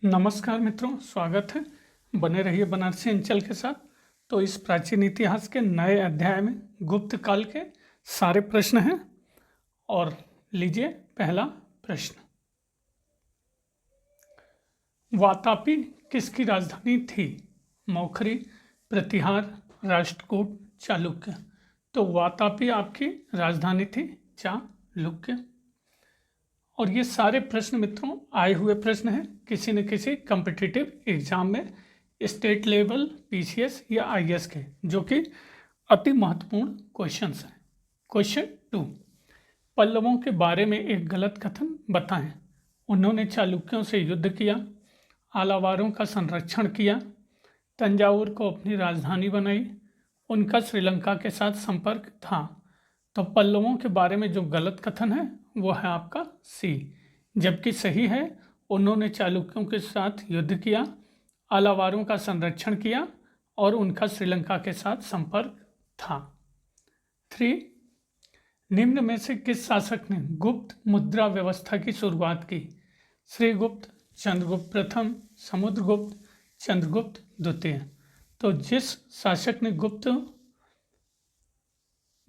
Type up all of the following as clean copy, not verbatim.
नमस्कार मित्रों, स्वागत है। बने रहिए बनारसी अंचल के साथ। तो इस प्राचीन इतिहास के नए अध्याय में गुप्त काल के सारे प्रश्न हैं। और लीजिए पहला प्रश्न, वातापी किसकी राजधानी थी? मौखरी, प्रतिहार, राष्ट्रकूट, चालुक्य। तो वातापी आपकी राजधानी थी चालुक्य। और ये सारे प्रश्न मित्रों आए हुए प्रश्न हैं किसी न किसी कॉम्पिटिटिव एग्जाम में, स्टेट लेवल, पीसीएस या आईएएस के, जो कि अति महत्वपूर्ण क्वेश्चंस हैं। क्वेश्चन 2, पल्लवों के बारे में एक गलत कथन बताएं। उन्होंने चालुक्यों से युद्ध किया, आलावारों का संरक्षण किया, तंजावुर को अपनी राजधानी बनाई, उनका श्रीलंका के साथ संपर्क था। तो पल्लवों के बारे में जो गलत कथन है वो है आपका सी, जबकि सही है उन्होंने चालुक्यों के साथ युद्ध किया, आलावारों का संरक्षण किया और उनका श्रीलंका के साथ संपर्क था। 3, निम्न में से किस शासक ने गुप्त मुद्रा व्यवस्था की शुरुआत की? श्रीगुप्त, चंद्रगुप्त प्रथम, समुद्रगुप्त, चंद्रगुप्त द्वितीय। तो जिस शासक ने गुप्त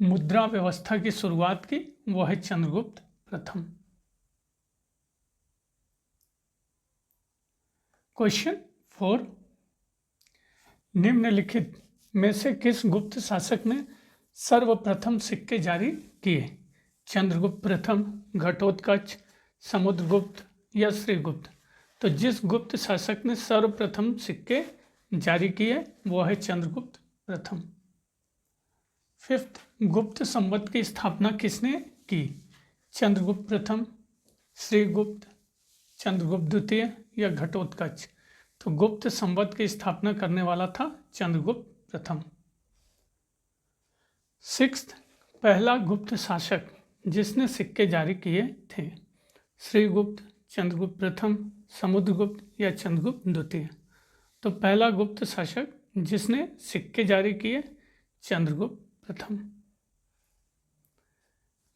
मुद्रा व्यवस्था की शुरुआत की वो है चंद्रगुप्त प्रथम। क्वेश्चन 4, निम्नलिखित में से किस गुप्त शासक ने सर्वप्रथम सिक्के जारी किए? चंद्रगुप्त प्रथम, घटोत्कच, समुद्रगुप्त या श्रीगुप्त। तो जिस गुप्त शासक ने सर्वप्रथम सिक्के जारी किए वो है चंद्रगुप्त प्रथम। 5, गुप्त संवत की स्थापना किसने की? चंद्रगुप्त प्रथम, श्रीगुप्त, चंद्रगुप्त द्वितीय या घटोत्कच। तो गुप्त संवत की स्थापना करने वाला था चंद्रगुप्त प्रथम। 6, पहला गुप्त शासक जिसने सिक्के जारी किए थे? श्रीगुप्त, चंद्रगुप्त प्रथम, समुद्रगुप्त या चंद्रगुप्त द्वितीय। तो पहला गुप्त शासक जिसने सिक्के जारी किए चंद्रगुप्त प्रथम।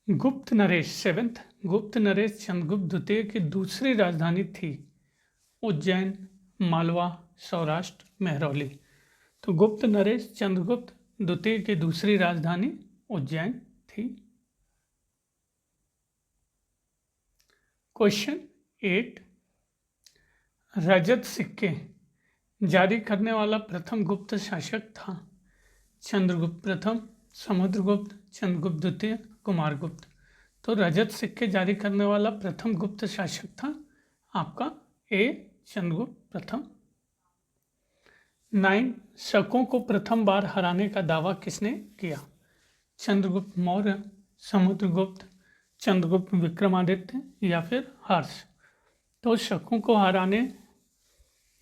गुप्त नरेश 7, गुप्त नरेश चंद्रगुप्त द्वितीय की दूसरी राजधानी थी? उज्जैन, मालवा, सौराष्ट्र, महरौली। तो गुप्त नरेश चंद्रगुप्त द्वितीय की दूसरी राजधानी उज्जैन थी। क्वेश्चन 8, रजत सिक्के जारी करने वाला प्रथम गुप्त शासक था? चंद्रगुप्त प्रथम, समुद्रगुप्त, चंद्रगुप्त द्वितीय, कुमारगुप्त। तो रजत सिक्के जारी करने वाला प्रथम गुप्त शासक था आपका ए, चंद्रगुप्त प्रथम। 9, शकों को प्रथम बार हराने का दावा किसने किया? चंद्रगुप्त मौर्य, समुद्रगुप्त, चंद्रगुप्त विक्रमादित्य या फिर हर्ष। तो शकों को हराने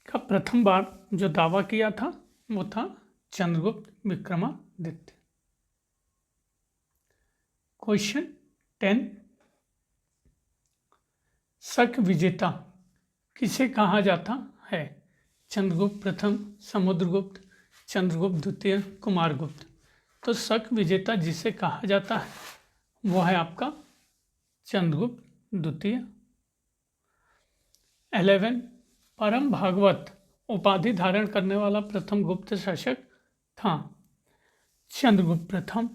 का प्रथम बार जो दावा किया था वो था चंद्रगुप्त विक्रमादित्य। क्वेश्चन 10, शक विजेता किसे कहा जाता है? चंद्रगुप्त प्रथम, समुद्रगुप्त, चंद्रगुप्त द्वितीय, कुमारगुप्त। तो शक विजेता जिसे कहा जाता है वो है आपका चंद्रगुप्त द्वितीय। 11, परम भागवत उपाधि धारण करने वाला प्रथम गुप्त शासक था? चंद्रगुप्त प्रथम,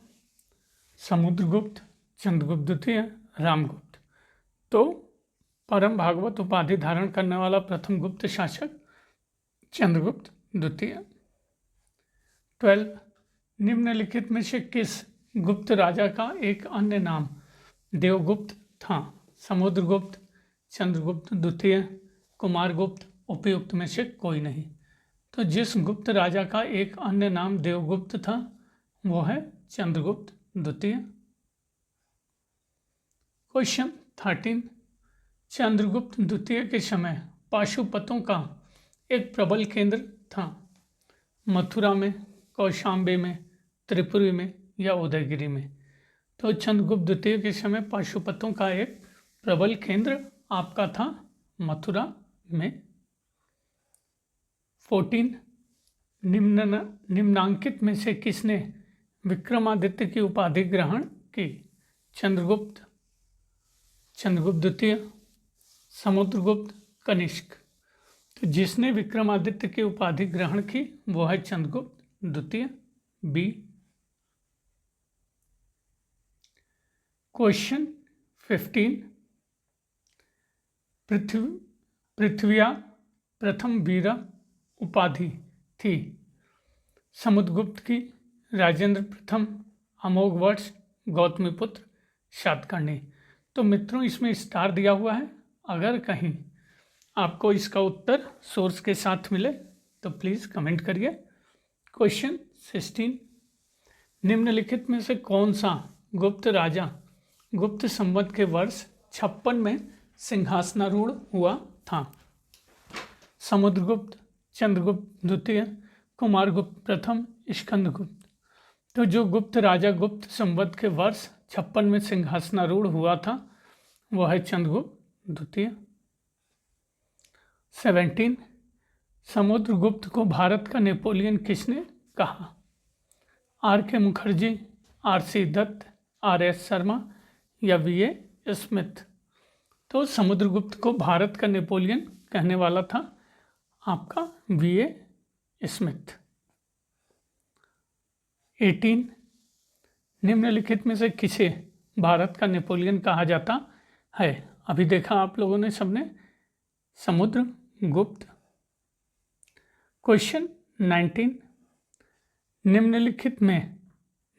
समुद्रगुप्त, चंद्रगुप्त द्वितीय, रामगुप्त। तो परम भागवत उपाधि धारण करने वाला प्रथम गुप्त शासक चंद्रगुप्त द्वितीय। 12, निम्नलिखित में से किस गुप्त राजा का एक अन्य नाम देवगुप्त था? समुद्रगुप्त, चंद्रगुप्त द्वितीय, कुमारगुप्त, उपयुक्त में से कोई नहीं। तो जिस गुप्त राजा का एक अन्य नाम देवगुप्त था वो है चंद्रगुप्त द्वितीय। क्वेश्चन 13, चंद्रगुप्त द्वितीय के समय पाशुपतों का एक प्रबल केंद्र था? मथुरा में, कौशाम्बी में, त्रिपुरी में या उदयगिरी में। तो चंद्रगुप्त द्वितीय के समय पाशुपतों का एक प्रबल केंद्र आपका था मथुरा में। 14, निम्नांकित में से किसने विक्रमादित्य की उपाधि ग्रहण की? चंद्रगुप्त, चंद्रगुप्त द्वितीय, समुद्रगुप्त, कनिष्क। तो जिसने विक्रमादित्य की उपाधि ग्रहण की वो है चंद्रगुप्त द्वितीय, बी। क्वेश्चन 15, पृथ्व्या प्रथम वीरा उपाधि थी समुद्रगुप्त की, राजेंद्र प्रथम, अमोघ वर्ष, गौतमीपुत्र, शातकर्णी। तो मित्रों इसमें स्टार दिया हुआ है। अगर कहीं आपको इसका उत्तर सोर्स के साथ मिले तो प्लीज़ कमेंट करिए। क्वेश्चन 16, निम्नलिखित में से कौन सा गुप्त राजा गुप्त संवत के वर्ष 56 में सिंहासनारूढ़ हुआ था? समुद्रगुप्त, चंद्रगुप्त द्वितीय, कुमारगुप्त प्रथम, स्कंदगुप्त। तो जो गुप्त राजा गुप्त संवत के वर्ष 56 में सिंहासनारूढ़ हुआ था वह है चंद्रगुप्त द्वितीय। 17, समुद्रगुप्त को भारत का नेपोलियन किसने कहा? R K Mukherjee, R C Dutt, R S Sharma या वी ए स्मिथ। तो समुद्रगुप्त को भारत का नेपोलियन कहने वाला था आपका वी ए स्मिथ। 18, निम्नलिखित में से किसे भारत का नेपोलियन कहा जाता है? अभी देखा आप लोगों ने सबने समुद्रगुप्त। क्वेश्चन 19,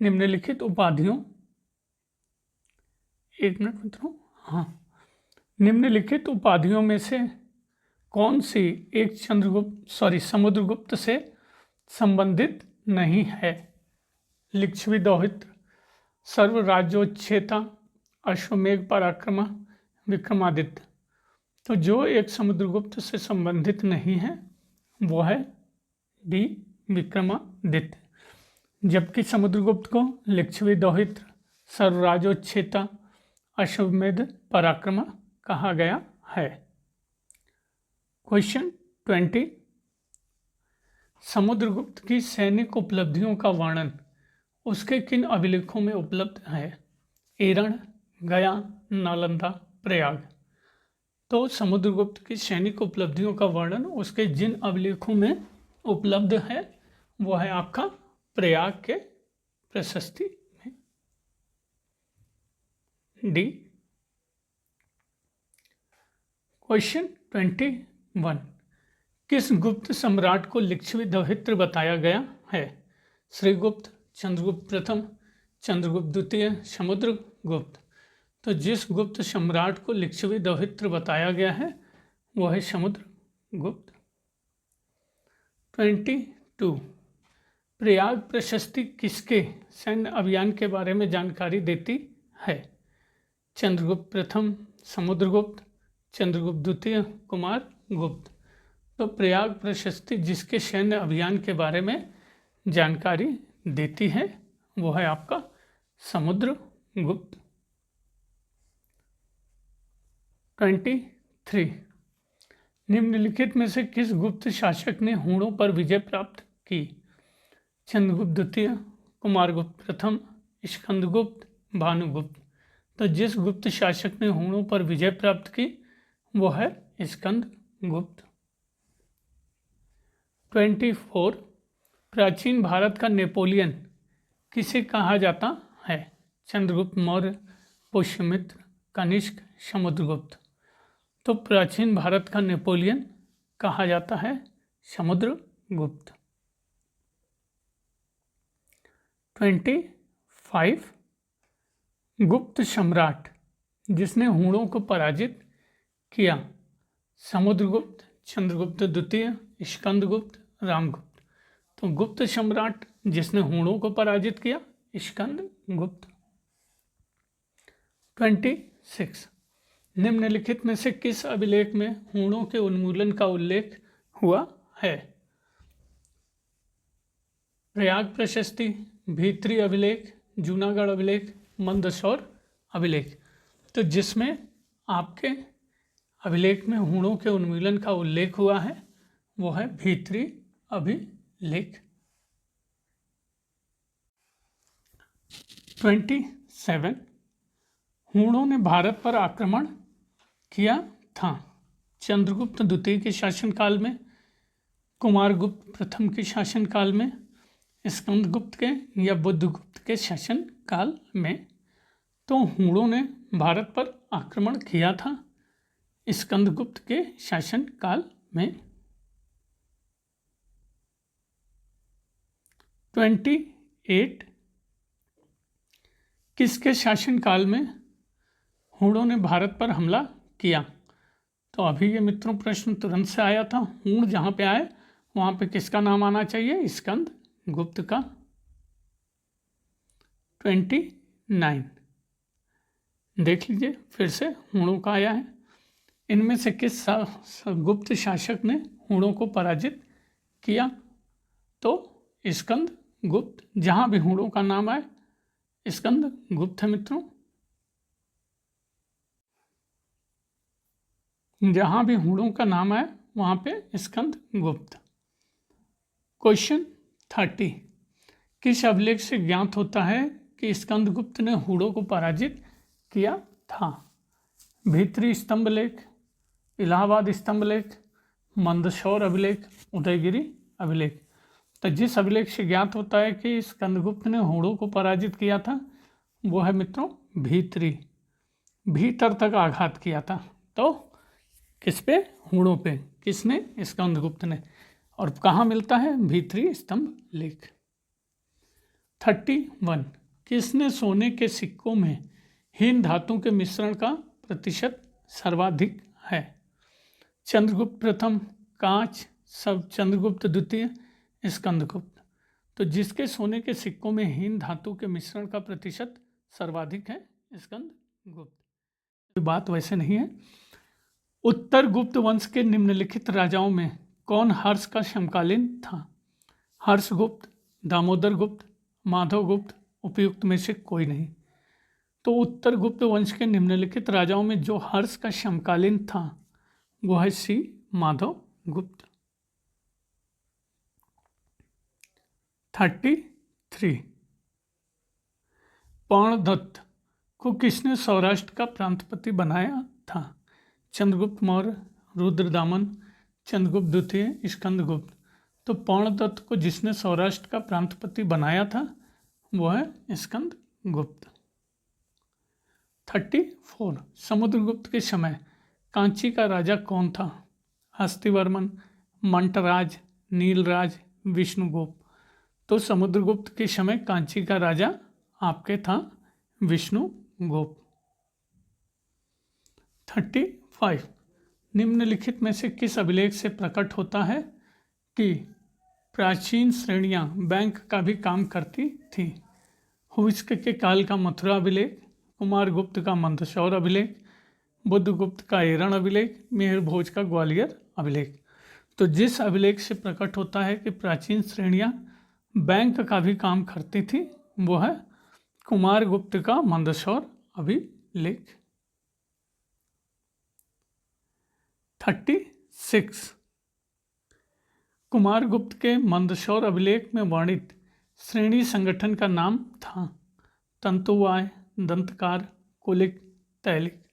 निम्नलिखित उपाधियों, एक मिनट मित्रों, हाँ, निम्नलिखित उपाधियों में से कौन सी एक समुद्रगुप्त से संबंधित नहीं है? लिच्छवी दौहित्र, सर्वराज्योच्छेता, अश्वमेघ पराक्रम, विक्रमादित्य। तो जो एक समुद्रगुप्त से संबंधित नहीं है वो है डी विक्रमादित्य, जबकि समुद्रगुप्त को लिच्छवी दौहित्र, सर्वराज्योच्छेता, अश्वमेध पराक्रम कहा गया है। क्वेश्चन 20, समुद्रगुप्त की सैनिक उपलब्धियों का वर्णन उसके किन अभिलेखों में उपलब्ध है? एरण, गया, नालंदा, प्रयाग। तो समुद्रगुप्त की सैनिक उपलब्धियों का वर्णन उसके जिन अभिलेखों में उपलब्ध है वो है आपका प्रयाग के प्रशस्ति में, डी। क्वेश्चन 21, किस गुप्त सम्राट को लिच्छवी दौहित्र बताया गया है? श्रीगुप्त, चंद्रगुप्त प्रथम, चंद्रगुप्त द्वितीय, समुद्रगुप्त। तो जिस गुप्त सम्राट को लिच्छवी दौहित्र बताया गया है वो है समुद्रगुप्त। 22, प्रयाग प्रशस्ति किसके सैन्य अभियान के बारे में जानकारी देती है? चंद्रगुप्त प्रथम, समुद्रगुप्त, चंद्रगुप्त द्वितीय, कुमारगुप्त। तो प्रयाग प्रशस्ति जिसके सैन्य अभियान के बारे में जानकारी देती है वो है आपका समुद्रगुप्त। 23, निम्नलिखित में से किस गुप्त शासक ने हूणों पर विजय प्राप्त की? चंद्रगुप्त द्वितीय, कुमारगुप्त प्रथम, स्कंदगुप्त, भानुगुप्त। तो जिस गुप्त शासक ने हूणों पर विजय प्राप्त की वो है स्कंदगुप्त। 24, प्राचीन भारत का नेपोलियन किसे कहा जाता है? चंद्रगुप्त मौर्य, पुष्यमित्र, कनिष्क, समुद्रगुप्त। तो प्राचीन भारत का नेपोलियन कहा जाता है समुद्रगुप्त। 25, गुप्त सम्राट जिसने हूणों को पराजित किया? समुद्रगुप्त, चंद्रगुप्त द्वितीय, स्कंदगुप्त, रामगुप्त। तो गुप्त सम्राट जिसने हूणों को पराजित किया स्कंदगुप्त। 26, निम्नलिखित में से किस अभिलेख में हूणों के उन्मूलन का उल्लेख हुआ है? प्रयाग प्रशस्ति, भीतरी अभिलेख, जूनागढ़ अभिलेख, मंदसौर अभिलेख। तो जिसमें आपके अभिलेख में हूणों के उन्मूलन का उल्लेख हुआ है वो है भीतरी अभिलेख। 27, हूणों ने भारत पर आक्रमण किया था? चंद्रगुप्त द्वितीय के शासनकाल में, कुमारगुप्त प्रथम के शासनकाल में, स्कंदगुप्त के या बुद्धगुप्त के शासनकाल में। तो हूणों ने भारत पर आक्रमण किया था स्कंदगुप्त के शासनकाल में। 28 किसके शासनकाल में हूणों ने भारत पर हमला किया? तो अभी ये मित्रों प्रश्न तुरंत से आया था। हूण जहाँ पे आए वहाँ पे किसका नाम आना चाहिए? स्कंदगुप्त का। 29 देख लीजिए फिर से हूणों का आया है। इनमें से किस गुप्त शासक ने हूणों को पराजित किया? तो स्कंदगुप्त। जहाँ भी हूणों का नाम आए स्कंदगुप्त है मित्रों। जहाँ भी हूणों का नाम आए वहाँ पे स्कंदगुप्त। क्वेश्चन 30 किस अभिलेख से ज्ञात होता है कि स्कंदगुप्त ने हूणों को पराजित किया था? भीतरी स्तंभ लेख, इलाहाबाद स्तंभ लेख, मंदसौर अभिलेख, उदयगिरी अभिलेख। तो जिस अभिलेख से ज्ञात होता है कि स्कंदगुप्त ने हूणों को पराजित किया था वो है मित्रों भीतरी, भीतर तक आघात किया था। तो किस पे? हूणों पे। किसने? स्कंदगुप्त ने। और कहाँ मिलता है? भीतरी स्तंभ लेख। 31 किसने सोने के सिक्कों में हीन धातु के मिश्रण का प्रतिशत सर्वाधिक है? चंद्रगुप्त प्रथम, कांच, सब चंद्रगुप्त द्वितीय, स्कंदगुप्त। तो जिसके सोने के सिक्कों में हीन धातु के मिश्रण का प्रतिशत सर्वाधिक है स्कंदगुप्त। बात वैसे नहीं है। उत्तर गुप्त वंश के निम्नलिखित राजाओं में कौन हर्ष का समकालीन था? हर्षगुप्त, दामोदर गुप्त, माधव गुप्त, उपयुक्त में से कोई नहीं। तो उत्तर गुप्त वंश के निम्नलिखित राजाओं में जो हर्ष का समकालीन था वो है सी माधव गुप्त। 33 पर्णदत्त को किसने सौराष्ट्र का प्रांतपति बनाया था? चंद्रगुप्त मौर्य, रुद्रदामन, चंद्रगुप्त द्वितीय, स्कंदगुप्त। तो पर्णदत्त को जिसने सौराष्ट्र का प्रांतपति बनाया था वो है स्कंदगुप्त। 34 समुद्रगुप्त के समय कांची का राजा कौन था? हस्तिवर्मन, मंटराज, नीलराज, विष्णुगुप्त। तो समुद्रगुप्त के समय कांची का राजा आपके था विष्णुगुप्त। 35 निम्नलिखित में से किस अभिलेख से प्रकट होता है कि प्राचीन श्रेणियां बैंक का भी काम करती थी? हुइस्क के काल का मथुरा अभिलेख, कुमारगुप्त का मंदसौर अभिलेख, बुद्धगुप्त का एरण अभिलेख, मिहिर भोज का ग्वालियर अभिलेख। तो जिस अभिलेख से प्रकट होता है कि प्राचीन श्रेणियां बैंक का भी काम करती थी वो है कुमारगुप्त का मंदसौर अभिलेख। 36 कुमारगुप्त के मंदसौर अभिलेख में वर्णित श्रेणी संगठन का नाम था? तंतुवाय, दंतकार, कुलिक, तैलिक।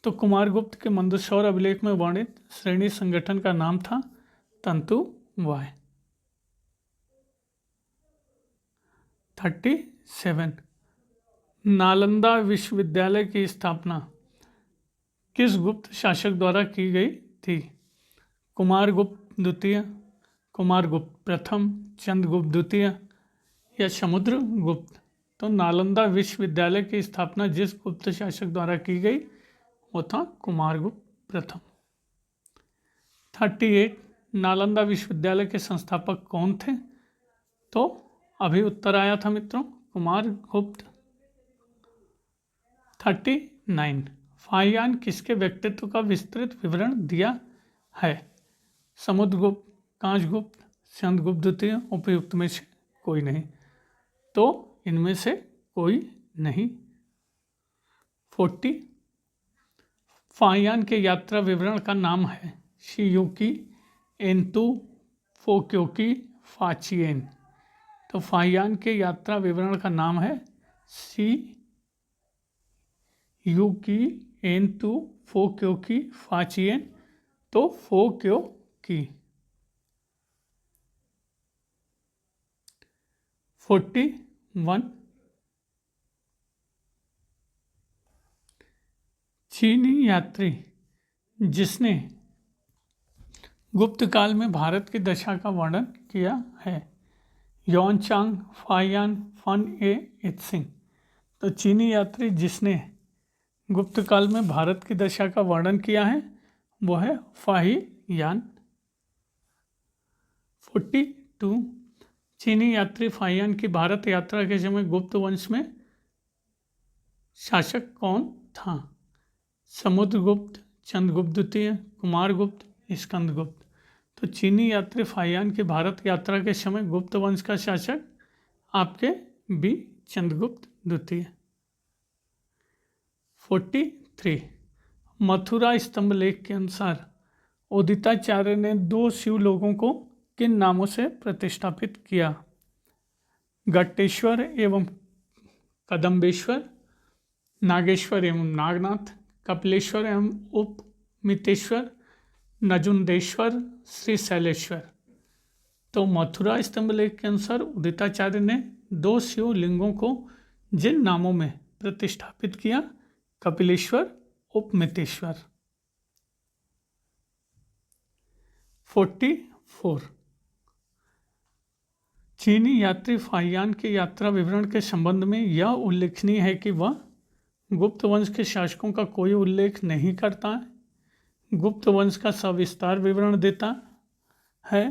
तो कुमारगुप्त के मंदसौर अभिलेख में वर्णित श्रेणी संगठन का नाम था तंतुवाय। 37 नालंदा विश्वविद्यालय की स्थापना किस गुप्त शासक द्वारा की गई थी? कुमारगुप्त द्वितीय, कुमारगुप्त प्रथम, चंद्रगुप्त द्वितीय या समुद्रगुप्त। तो नालंदा विश्वविद्यालय की स्थापना जिस गुप्त शासक द्वारा की गई वो था कुमारगुप्त प्रथम। 38 नालंदा विश्वविद्यालय के संस्थापक कौन थे? तो अभी उत्तर आया था मित्रों कुमारगुप्त। 39 फाहियान किसके व्यक्तित्व का विस्तृत विवरण दिया है? समुद्रगुप्त, कांचगुप्त, चंद्रगुप्त द्वितीय, उपयुक्त में से कोई नहीं। तो इनमें से कोई नहीं। 40 फाहियान के यात्रा विवरण का नाम है शियुकी, एंतु, फोक्योकी, फाचियन। तो फाहियान के यात्रा विवरण का नाम है शियुकी, एंतु, फोक्योकी, फाचियन। तो फो क्यों की। 41 चीनी यात्री जिसने गुप्त काल में भारत की दशा का वर्णन किया है। योनचांग, फायान, फन ए इत्सिंग। तो चीनी यात्री जिसने गुप्त काल में भारत की दशा का वर्णन किया है वो है फाही यान। 42 चीनी यात्री फाहियान की भारत यात्रा के समय गुप्त वंश में शासक कौन था। समुद्रगुप्त, चंद्रगुप्त द्वितीय, कुमारगुप्त, स्कंदगुप्त। तो चीनी यात्री फाहियान की भारत यात्रा के समय गुप्त वंश का शासक आपके बी चंद्रगुप्त द्वितीय। 43 मथुरा स्तंभ लेख के अनुसार उदिताचार्य ने 2 शिवलोकों को किन नामों से प्रतिष्ठापित किया। गट्टेश्वर एवं कदम्बेश्वर, नागेश्वर एवं नागनाथ, कपिलेश्वर एवं उपमितेश्वर, नजुंदेश्वर, श्री शैलेश्वर। तो मथुरा स्तंभ लेख के अनुसार उदिताचार्य ने 2 शिवलिंगों को जिन नामों में प्रतिष्ठापित किया, कपिलेश्वर, उपमितेश्वर। 44 चीनी यात्री फाहियान की यात्रा विवरण के संबंध में यह उल्लेखनीय है कि वह गुप्त वंश के शासकों का कोई उल्लेख नहीं करता है, गुप्त वंश का सविस्तार विवरण देता है,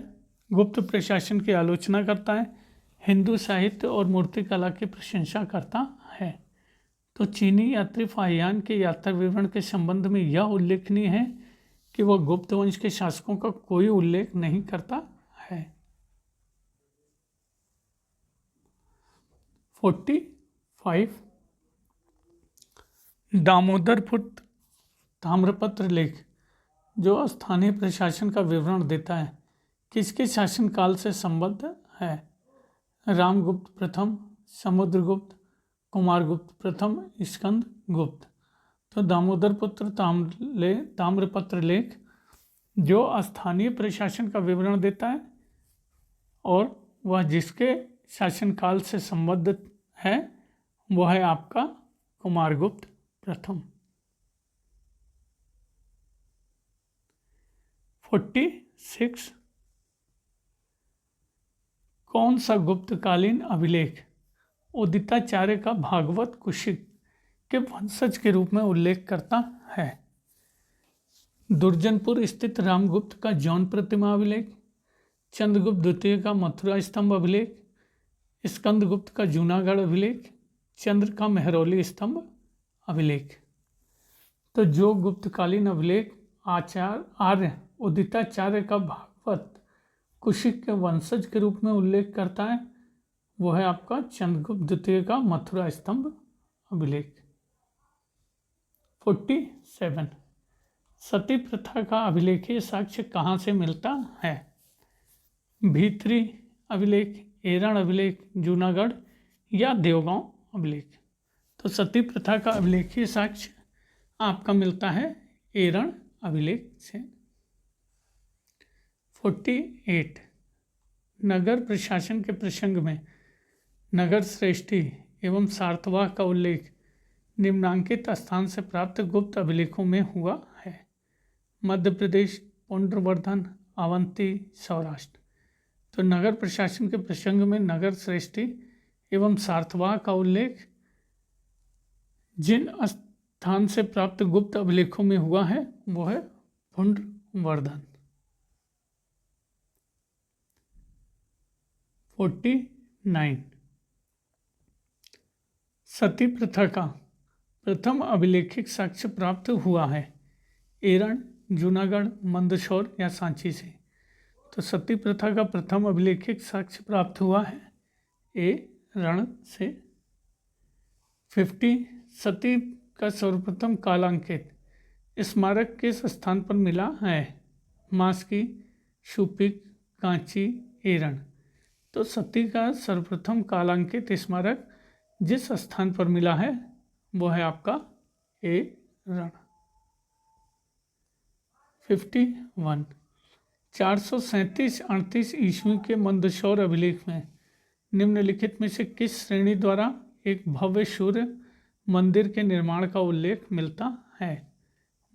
गुप्त प्रशासन की आलोचना करता है, हिंदू साहित्य और मूर्तिकला की प्रशंसा करता है। तो चीनी यात्री फाहियान के यात्रा विवरण के संबंध में यह उल्लेखनीय है कि वह गुप्त वंश के शासकों का कोई उल्लेख नहीं करता है। 45 दामोदरपुत्र ताम्रपत्र लेख जो स्थानीय प्रशासन का विवरण देता है किसके शासनकाल से संबद्ध है। रामगुप्त प्रथम, समुद्रगुप्त, कुमारगुप्त प्रथम, स्कंदगुप्त। तो दामोदरपुत्र ताम्रपत्र लेख जो स्थानीय प्रशासन का विवरण देता है और वह जिसके शासनकाल से संबद्ध है वह है आपका कुमारगुप्त प्रथम। 46 कौन सा गुप्तकालीन अभिलेख उदिताचार्य का भागवत कुशिक के वंशज के रूप में उल्लेख करता है। दुर्जनपुर स्थित रामगुप्त का जौन प्रतिमा अभिलेख, चंद्रगुप्त द्वितीय का मथुरा स्तंभ अभिलेख, स्कंदगुप्त का जूनागढ़ अभिलेख, चंद्र का मेहरौली स्तंभ अभिलेख। तो जो गुप्तकालीन अभिलेख आर्य उदिताचार्य का भागवत कुशिक के वंशज के रूप में उल्लेख करता है वो है आपका चंद्रगुप्त द्वितीय का मथुरा स्तंभ अभिलेख। 47 सती प्रथा का अभिलेखीय साक्ष्य कहाँ से मिलता है। भीतरी अभिलेख, एरण अभिलेख, जूनागढ़ या देवगांव अभिलेख। तो सती प्रथा का अभिलेखीय साक्ष्य आपका मिलता है एरण अभिलेख से। 48 नगर प्रशासन के प्रसंग में नगर श्रेष्ठी एवं सार्थवाह का उल्लेख निम्नांकित स्थान से प्राप्त गुप्त अभिलेखों में हुआ है। मध्य प्रदेश, पुंड्रवर्धन, अवंती, सौराष्ट्र। तो नगर प्रशासन के प्रसंग में नगर श्रेष्ठी एवं सार्थवाह का उल्लेख जिन स्थान से प्राप्त गुप्त अभिलेखों में हुआ है वो है पुंड्रवर्धन। 49 सती प्रथा का प्रथम अभिलेखिक साक्ष्य प्राप्त हुआ है एरण, जूनागढ़, मंदसौर या सांची से। तो सती प्रथा का प्रथम अभिलेखिक साक्ष्य प्राप्त हुआ है एरण से। 50 सती का सर्वप्रथम कालांकित स्मारक किस स्थान पर मिला है। मास्की, शूपिक, कांची, एरण। तो सती का सर्वप्रथम कालांकित स्मारक जिस स्थान पर मिला है वो है आपका एरण। 51 437-38 ईस्वी के मंदसौर अभिलेख में निम्नलिखित में से किस श्रेणी द्वारा एक भव्य सूर्य मंदिर के निर्माण का उल्लेख मिलता है?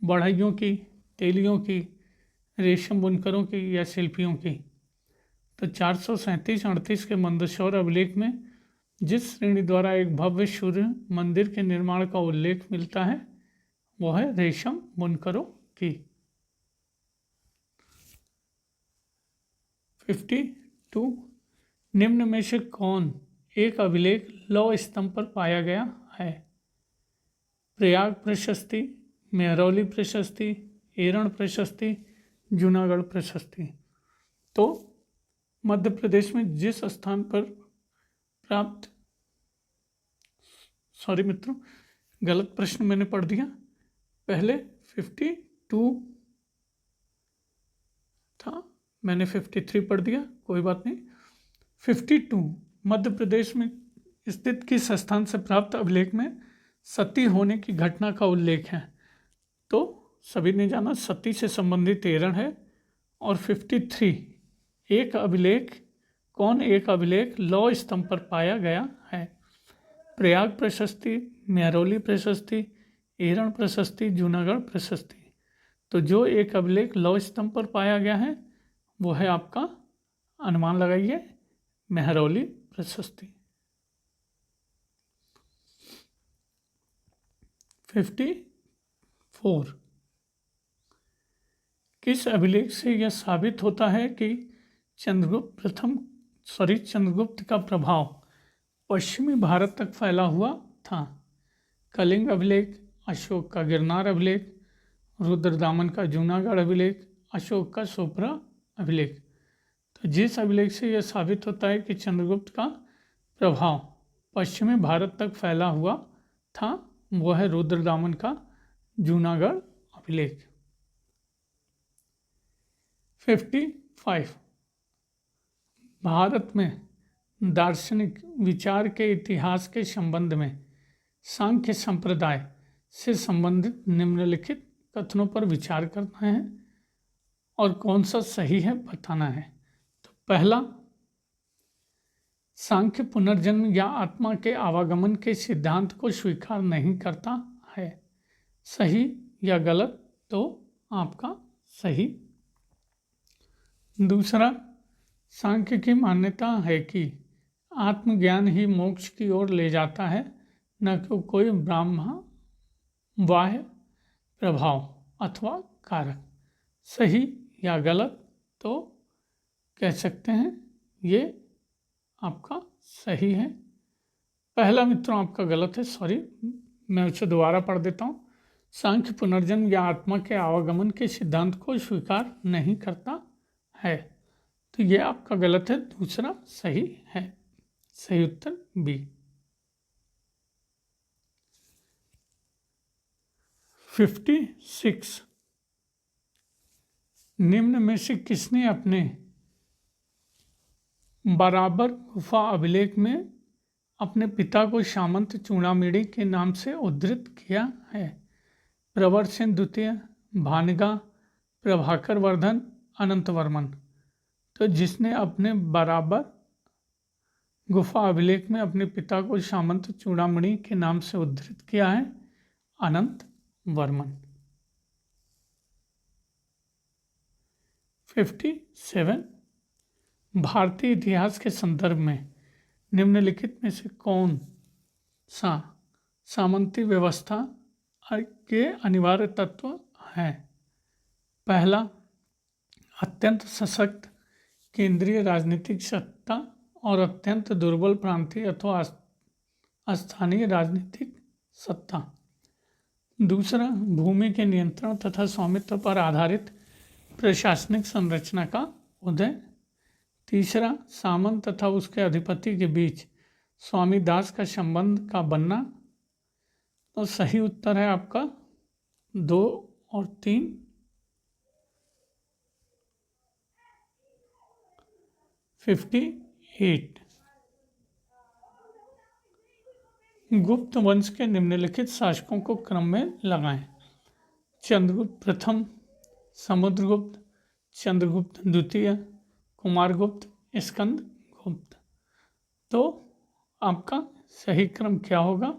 बढ़इयों की, तेलियों की, रेशम बुनकरों की या शिल्पियों की? तो 437-38 के मंदसौर अभिलेख में जिस श्रेणी द्वारा एक भव्य सूर्य मंदिर के निर्माण का उल्लेख मिलता है वह है रेशम बुनकरों की। 52 निम्न में से कौन एक अभिलेख लौह स्तंभ पर पाया गया है? प्रयाग प्रशस्ति, मेहरौली प्रशस्ति, एरण प्रशस्ति, जूनागढ़ प्रशस्ति। तो मध्य प्रदेश में जिस स्थान पर प्राप्त, सॉरी मित्रों, गलत प्रश्न मैंने पढ़ दिया, पहले 52 था, मैंने 53 पढ़ दिया, कोई बात नहीं। 52 मध्य प्रदेश में स्थित किस स्थान से प्राप्त अभिलेख में सती होने की घटना का उल्लेख है? तो सभी ने जाना सती से संबंधित एरण है। और 53 एक अभिलेख, कौन एक अभिलेख लौह स्तंभ पर पाया गया है? प्रयाग प्रशस्ति, मेहरौली प्रशस्ति, एरण प्रशस्ति, जूनागढ़ प्रशस्ति। तो जो एक अभिलेख लौह स्तंभ पर पाया गया है वो है आपका, अनुमान लगाइए, मेहरौली प्रशस्ति। 54 किस अभिलेख से यह साबित होता है कि चंद्रगुप्त का प्रभाव पश्चिमी भारत तक फैला हुआ था? कलिंग अभिलेख, अशोक का गिरनार अभिलेख, रुद्रदामन का जूनागढ़ अभिलेख, अशोक का सोपरा अभिलेख। तो जिस अभिलेख से यह साबित होता है कि चंद्रगुप्त का प्रभाव पश्चिमी भारत तक फैला हुआ था वो है रुद्रदामन का जूनागढ़ अभिलेख। 55 भारत में दार्शनिक विचार के इतिहास के संबंध में सांख्य संप्रदाय से संबंधित निम्नलिखित कथनों पर विचार करना है और कौन सा सही है बताना है। तो पहला, सांख्य पुनर्जन्म या आत्मा के आवागमन के सिद्धांत को स्वीकार नहीं करता है। सही या गलत? तो आपका सही। दूसरा, सांख्य की मान्यता है कि आत्मज्ञान ही मोक्ष की ओर ले जाता है, न कि कोई ब्रह्म बाह्य प्रभाव अथवा कारक। सही या गलत? तो कह सकते हैं ये आपका सही है। पहला मित्रों आपका गलत है, सॉरी, मैं उसे दोबारा पढ़ देता हूँ। सांख्य पुनर्जन्म या आत्मा के आवागमन के सिद्धांत को स्वीकार नहीं करता है, तो ये आपका गलत है, दूसरा सही है। सही उत्तर बी। 56 निम्न में से किसने अपने बराबर गुफा अभिलेख में अपने पिता को सामंत चूड़ामणि के नाम से उद्धृत किया है? प्रवर सेन द्वितीय, भानगा, प्रभाकर वर्धन, अनंतवर्मन। तो जिसने अपने बराबर गुफा अभिलेख में अपने पिता को सामंत चूड़ामणि के नाम से उद्धृत किया है, अनंत वर्मन। 57 भारतीय इतिहास के संदर्भ में निम्नलिखित में से कौन सा सामंती व्यवस्था के अनिवार्य तत्व हैं? पहला, अत्यंत सशक्त केंद्रीय राजनीतिक सत्ता और अत्यंत दुर्बल प्रांतीय अथवा स्थानीय राजनीतिक सत्ता। दूसरा, भूमि के नियंत्रण तथा स्वामित्व पर आधारित प्रशासनिक संरचना का उदय। तीसरा, सामंत तथा उसके अधिपति के बीच स्वामी दास का संबंध का बनना। तो सही उत्तर है आपका 2 और 3। 58 गुप्त वंश के निम्नलिखित शासकों को क्रम में लगाएं। चंद्रगुप्त प्रथम, समुद्रगुप्त, चंद्रगुप्त द्वितीय, कुमारगुप्त, स्कंद गुप्त। तो आपका सही क्रम क्या होगा?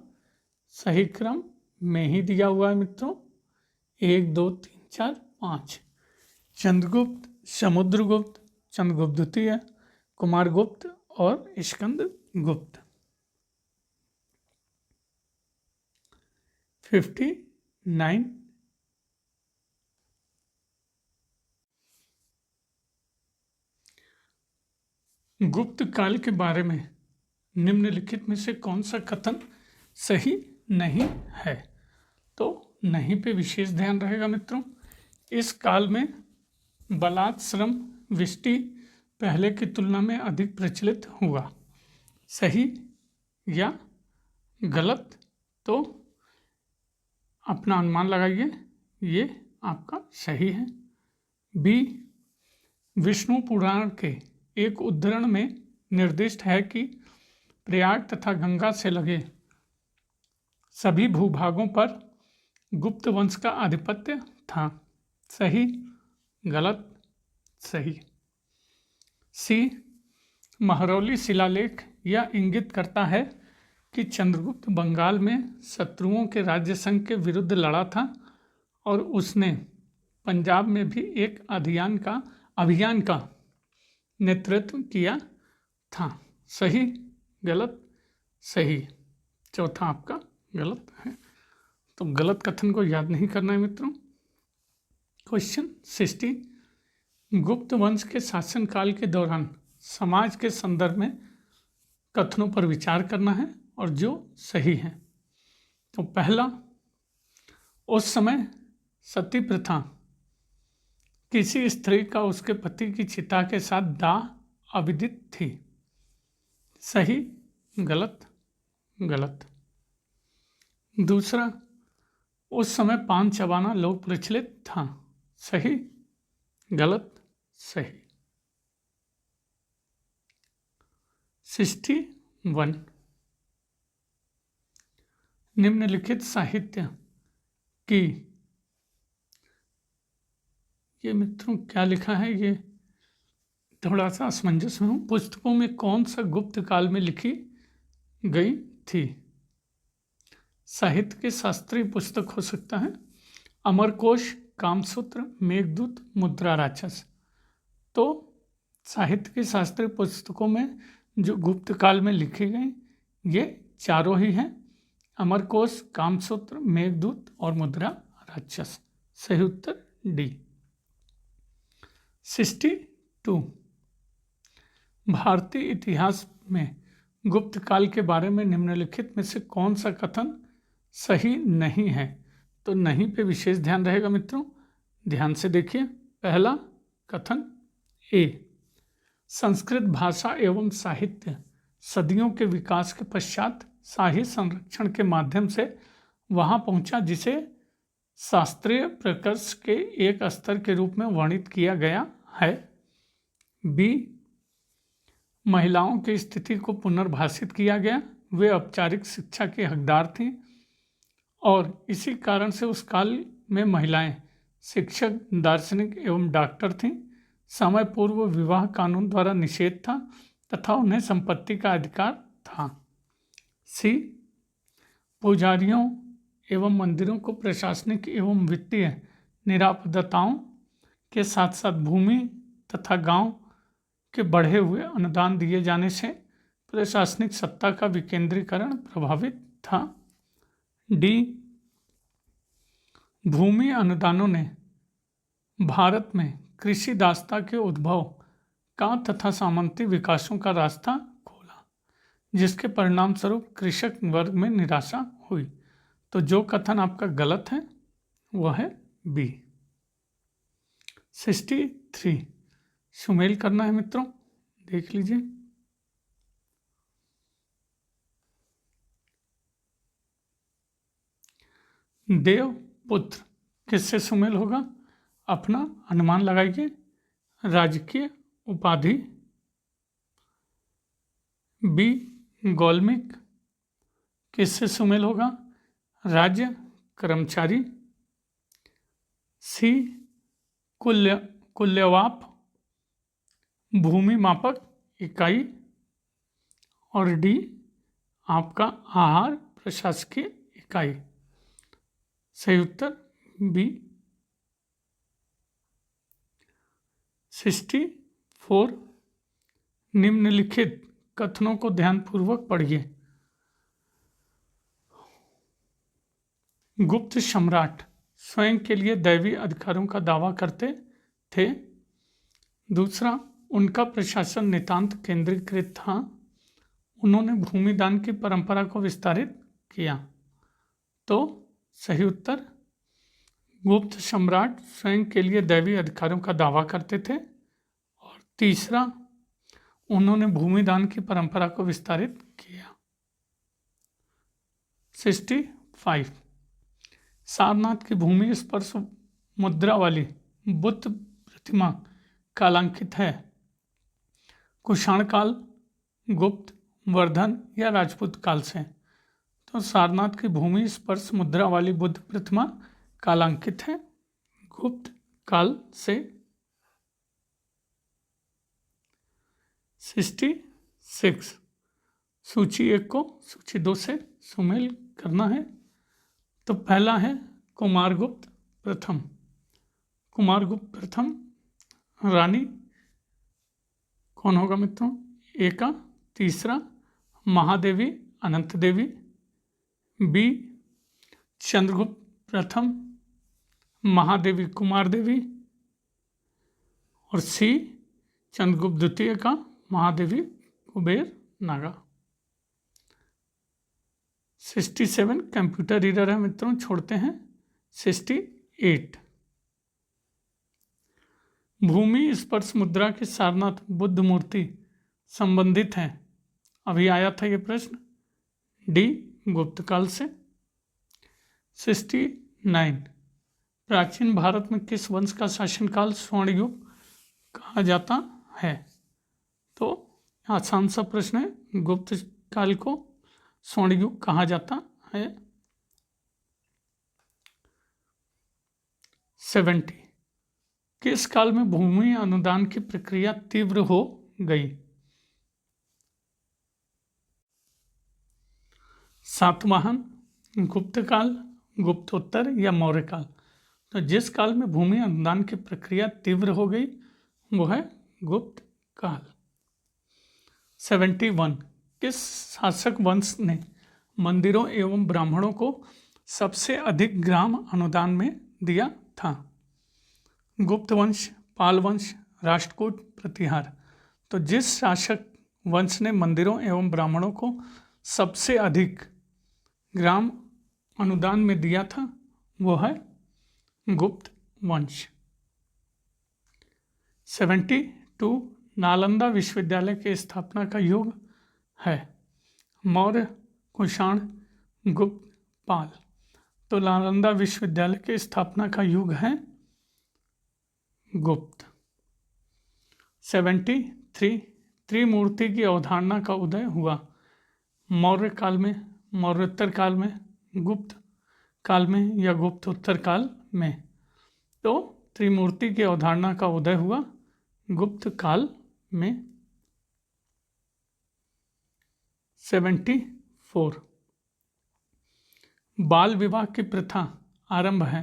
सही क्रम में ही दिया हुआ है मित्रों, 1 2 3 4 5। चंद्रगुप्त, समुद्रगुप्त, चंद्रगुप्त द्वितीय, कुमारगुप्त और स्कंद गुप्त। 59। गुप्त काल के बारे में निम्नलिखित में से कौन सा कथन सही नहीं है? तो नहीं पे विशेष ध्यान रहेगा मित्रों। इस काल में बलात् श्रम विष्टि पहले की तुलना में अधिक प्रचलित हुआ। सही या गलत? तो अपना अनुमान लगाइए, ये आपका सही है। बी, विष्णु पुराण के एक उद्धरण में निर्दिष्ट है कि प्रयाग तथा गंगा से लगे सभी भूभागों पर गुप्त वंश का आधिपत्य था। सही, गलत? सही। सी, महरौली शिलालेख यह इंगित करता है कि चंद्रगुप्त बंगाल में शत्रुओं के राज्य संघ के विरुद्ध लड़ा था और उसने पंजाब में भी एक अभियान का नेतृत्व किया था। सही, गलत? सही। चौथा आपका गलत है। तो गलत कथन को याद नहीं करना है मित्रों। क्वेश्चन 60, गुप्त वंश के शासनकाल के दौरान समाज के संदर्भ में कथनों पर विचार करना है और जो सही है। तो पहला, उस समय सती प्रथा किसी स्त्री का उसके पति की चिता के साथ दाह अविदित थी। सही, गलत? गलत। दूसरा, उस समय पान चबाना लोक प्रचलित था। सही, गलत? सही। 61, निम्नलिखित साहित्य की, ये मित्रों क्या लिखा है, ये थोड़ा सा असमंजस में हूँ, पुस्तकों में कौन सा गुप्त काल में लिखी गई थी? साहित्य के शास्त्रीय पुस्तक हो सकता है अमरकोश, कामसूत्र, मेघदूत, मुद्रा राक्षस। तो साहित्य की शास्त्रीय पुस्तकों में जो गुप्त काल में लिखी गई ये चारों ही हैं, अमरकोश, कामसूत्र, मेघदूत और मुद्रा राक्षस। सही उत्तर डी। 62, भारतीय इतिहास में गुप्त काल के बारे में निम्नलिखित में से कौन सा कथन सही नहीं है? तो नहीं पे विशेष ध्यान रहेगा मित्रों, ध्यान से देखिए। पहला कथन ए, संस्कृत भाषा एवं साहित्य सदियों के विकास के पश्चात शाही संरक्षण के माध्यम से वहां पहुंचा जिसे शास्त्रीय प्रकर्ष के एक स्तर के रूप में वर्णित किया गया है। बी, महिलाओं की स्थिति को पुनर्भाषित किया गया, वे औपचारिक शिक्षा के हकदार थीं और इसी कारण से उस काल में महिलाएं शिक्षक, दार्शनिक एवं डॉक्टर थीं। समय पूर्व विवाह कानून द्वारा निषेध था तथा उन्हें संपत्ति का अधिकार था। सी, पुजारियों एवं मंदिरों को प्रशासनिक एवं वित्तीय निरापदताओं के साथ साथ भूमि तथा गांव के बढ़े हुए अनुदान दिए जाने से प्रशासनिक सत्ता का विकेंद्रीकरण प्रभावित था। डी, भूमि अनुदानों ने भारत में कृषि दासता के उद्भव का तथा सामंती विकासों का रास्ता खोला, जिसके परिणाम स्वरूप कृषक वर्ग में निराशा हुई। तो जो कथन आपका गलत है वह है बी। 63, सुमेल करना है मित्रों, देख लीजिए। देवपुत्र किससे सुमेल होगा? अपना अनुमान लगाइए। राजकीय उपाधि। बी, गौल्मिक किससे सुमेल होगा? राज्य कर्मचारी। सी, कुल्य कुल्यवाप भूमि मापक इकाई, और डी आपका आहार प्रशासकीय इकाई। सही उत्तर बी। 64 निम्नलिखित कथनों को ध्यानपूर्वक पढ़िए। गुप्त सम्राट स्वयं के लिए दैवी अधिकारों का दावा करते थे। दूसरा, उनका प्रशासन नितांत केंद्रीकृत था। उन्होंने भूमिदान की परंपरा को विस्तारित किया। तो सही उत्तर, गुप्त सम्राट स्वयं के लिए दैवी अधिकारों का दावा करते थे। और तीसरा, उन्होंने भूमिदान की परंपरा को विस्तारित किया। 65 सारनाथ की भूमि स्पर्श मुद्रा वाली बुद्ध प्रतिमा कालांकित है। कुषाण काल, गुप्त, वर्धन या राजपूत काल से। तो सारनाथ की भूमि स्पर्श मुद्रा वाली बुद्ध प्रतिमा कालांकित है गुप्त काल से। 66 सूची 1 को सूची 2 से सुमेल करना है। तो पहला है कुमारगुप्त प्रथम। कुमारगुप्त प्रथम रानी कौन होगा मित्रों? एका। तीसरा, महादेवी अनंत देवी। बी, चंद्रगुप्त प्रथम महादेवी कुमार देवी। और सी, चंद्रगुप्त द्वितीय का महादेवी कुबेर नागा। 67 कंप्यूटर रीडर है मित्रों, छोड़ते हैं। 68 भूमि स्पर्श मुद्रा की सारनाथ बुद्ध मूर्ति संबंधित है। अभी आया था ये प्रश्न। डी, गुप्त काल से। 69 प्राचीन भारत में किस वंश का शासनकाल स्वर्ण युग कहा जाता है? तो आसान सा प्रश्न है, गुप्त काल को स्वर्ण युग कहा जाता है। 70 किस काल में भूमि अनुदान की प्रक्रिया तीव्र हो गई? सातवाहन, गुप्त काल, गुप्तोत्तर या मौर्य काल? तो जिस काल में भूमि अनुदान की प्रक्रिया तीव्र हो गई वो है गुप्त काल। 71 किस शासक वंश ने मंदिरों एवं ब्राह्मणों को सबसे अधिक ग्राम अनुदान में दिया था? गुप्त वंश, पाल वंश, राष्ट्रकूट, प्रतिहार? तो जिस शासक वंश ने मंदिरों एवं ब्राह्मणों को सबसे अधिक ग्राम अनुदान में दिया था वो है गुप्त वंश। 72 नालंदा विश्वविद्यालय की स्थापना का युग है। मौर्य, कुषाण, गुप्त, पाल? तो नालंदा विश्वविद्यालय की स्थापना का युग है गुप्त। 73 त्रिमूर्ति की अवधारणा का उदय हुआ मौर्य काल में, मौर्योत्तर काल में, गुप्त काल में या गुप्तोत्तर काल में? तो त्रिमूर्ति की अवधारणा का उदय हुआ गुप्त काल में। 74 बाल विवाह की प्रथा आरंभ है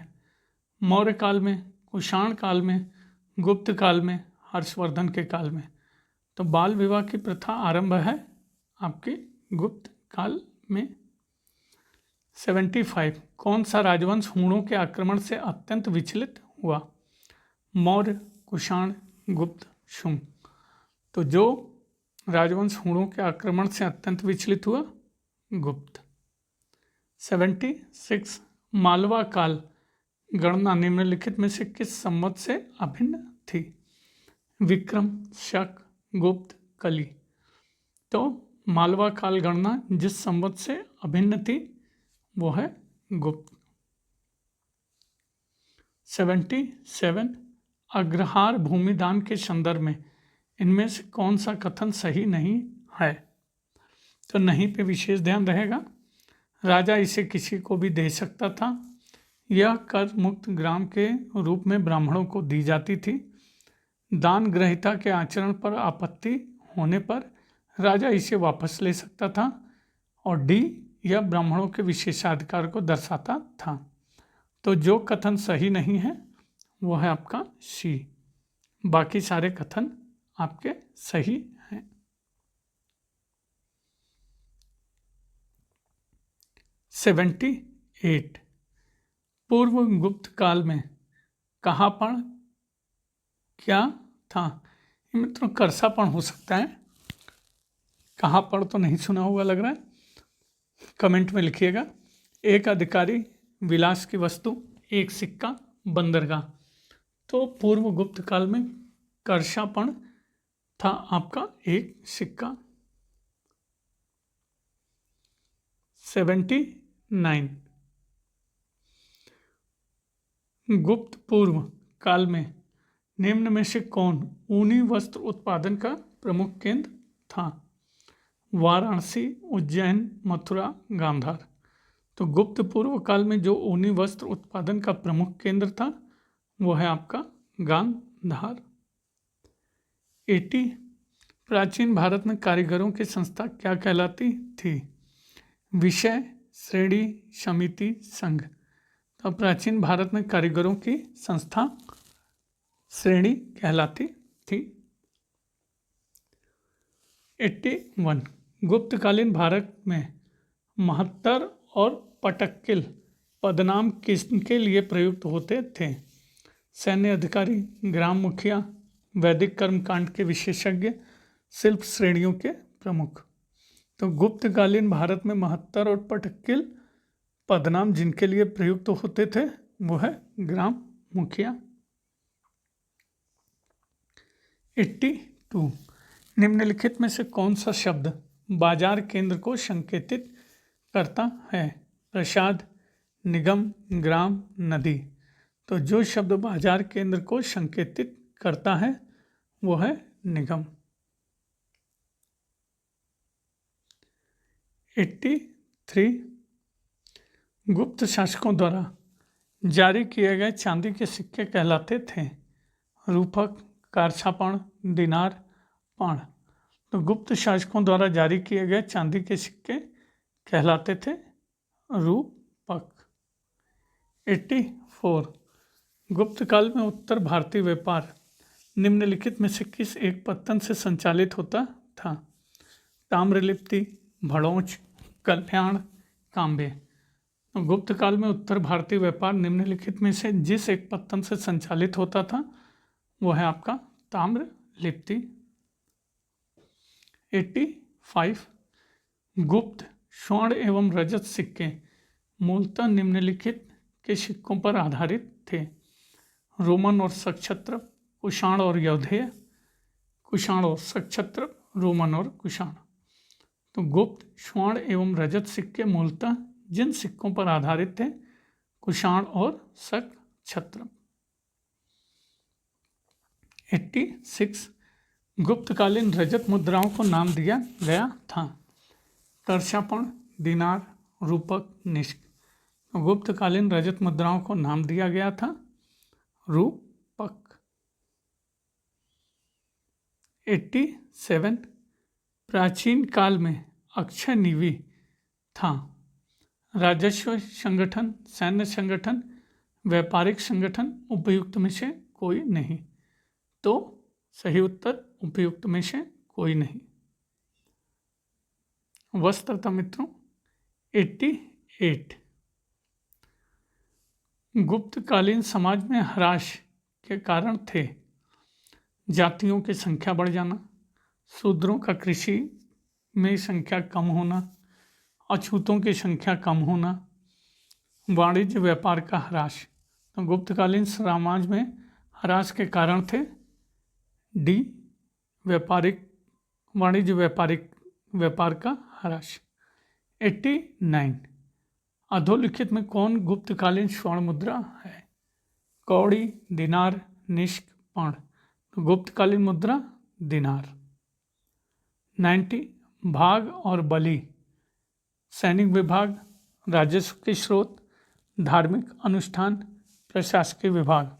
मौर्य काल में, कुषाण काल में, गुप्त काल में, हर्षवर्धन के काल में? तो बाल विवाह की प्रथा आरंभ है आपके गुप्त काल में। 75 कौन सा राजवंश हूणों के आक्रमण से अत्यंत विचलित हुआ? मौर्य, कुषाण, गुप्त, शुंग? तो जो राजवंश हूणों के आक्रमण से अत्यंत विचलित हुआ गुप्त। 76 मालवा काल गणना निम्नलिखित में से किस संवत से अभिन्न थी? विक्रम, शक, गुप्त, कली? तो मालवा काल गणना जिस संवत से अभिन्न थी वो है गुप्त। 77 अग्रहार भूमिदान के संदर्भ में इनमें से कौन सा कथन सही नहीं है? तो नहीं पे विशेष ध्यान रहेगा। राजा इसे किसी को भी दे सकता था यह कर मुक्त ग्राम के रूप में ब्राह्मणों को दी जाती थी। दान ग्रहीता के आचरण पर आपत्ति होने पर राजा इसे वापस ले सकता था। और डी, यह ब्राह्मणों के विशेषाधिकार को दर्शाता था। तो जो कथन सही नहीं है वो है आपका सी, बाकी सारे कथन आपके सही हैं। 78 पूर्व गुप्त काल में कहापण क्या था? ये मित्रों करसापण हो सकता है, कहापण तो नहीं सुना हुआ लग रहा है, कमेंट में लिखिएगा। एक अधिकारी, विलास की वस्तु, एक सिक्का, बंदरगाह। तो पूर्व गुप्त काल में करसापण था आपका एक सिक्का। 79 गुप्त पूर्व काल में निम्न में से कौन ऊनी वस्त्र उत्पादन का प्रमुख केंद्र था? वाराणसी, उज्जैन, मथुरा, गांधार। तो गुप्त पूर्व काल में जो ऊनी वस्त्र उत्पादन का प्रमुख केंद्र था वो है आपका गांधार। 80 प्राचीन भारत में कारीगरों की संस्था क्या कहलाती थी? विषय, श्रेणी, समिति, संघ। तो प्राचीन भारत में कारीगरों की संस्था श्रेणी कहलाती थी। 81 गुप्तकालीन भारत में महत्तर और पटक्किल पदनाम किसके लिए प्रयुक्त होते थे? सैन्य अधिकारी, ग्राम मुखिया, वैदिक कर्मकांड के विशेषज्ञ, शिल्प श्रेणियों के प्रमुख। तो गुप्तकालीन भारत में महत्तर और पटक्किल पदनाम जिनके लिए प्रयुक्त होते थे वो है ग्राम मुखिया। 82 निम्नलिखित में से कौन सा शब्द बाजार केंद्र को संकेतित करता है? प्रसाद, निगम, ग्राम, नदी। तो जो शब्द बाजार केंद्र को संकेतित करता है वो है निगम। 83 गुप्त शासकों द्वारा जारी किए गए चांदी के सिक्के कहलाते थे? रूपक, कारछापण, दिनार, पण। तो गुप्त शासकों द्वारा जारी किए गए चांदी के सिक्के कहलाते थे रूपक। 84 गुप्त काल में उत्तर भारतीय व्यापार निम्नलिखित में से किस एक पत्तन से संचालित होता था? ताम्रलिप्ति, भड़ोच, कल्याण, कांबे। गुप्त काल में उत्तर भारतीय व्यापार निम्नलिखित में से जिस एक पत्तन से संचालित होता था वो है आपका ताम्रलिप्ति। 85 गुप्त स्वर्ण एवं रजत सिक्के मूलतः निम्नलिखित के सिक्कों पर आधारित थे? रोमन और सक्षत्र, कुषाण और यौधेय, कुषाण और सक्षत्र, रोमन और कुषाण। तो गुप्त स्वर्ण एवं रजत सिक्के मूलतः जिन सिक्कों पर आधारित थे? कुषाण और सक्षत्र। 86 गुप्तकालीन रजत मुद्राओं को नाम दिया गया था? करछापण, दिनार, रूपक, निष्क। गुप्तकालीन रजत मुद्राओं को नाम दिया गया था रूपक। 87 प्राचीन काल में अक्षय निवि था? राजस्व संगठन, सैन्य संगठन, व्यापारिक संगठन, उपयुक्त में से कोई नहीं। तो सही उत्तर उपयुक्त में से कोई नहीं। वस्त्रता मित्रों 88 गुप्तकालीन समाज में ह्रास के कारण थे? जातियों की संख्या बढ़ जाना, शूद्रों का कृषि में संख्या कम होना, अछूतों की संख्या कम होना, वाणिज्य व्यापार का ह्रास। तो गुप्तकालीन समाज में ह्रास के कारण थे डी, व्यापारिक वाणिज्य व्यापार का ह्रास। 89 अधोलिखित में कौन गुप्तकालीन स्वर्ण मुद्रा है? कौड़ी, दिनार, निष्क, पण। तो गुप्तकालीन मुद्रा दिनार। 90 भाग और बलि सैनिक विभाग, राजस्व के स्रोत, धार्मिक अनुष्ठान, प्रशासकीय विभाग।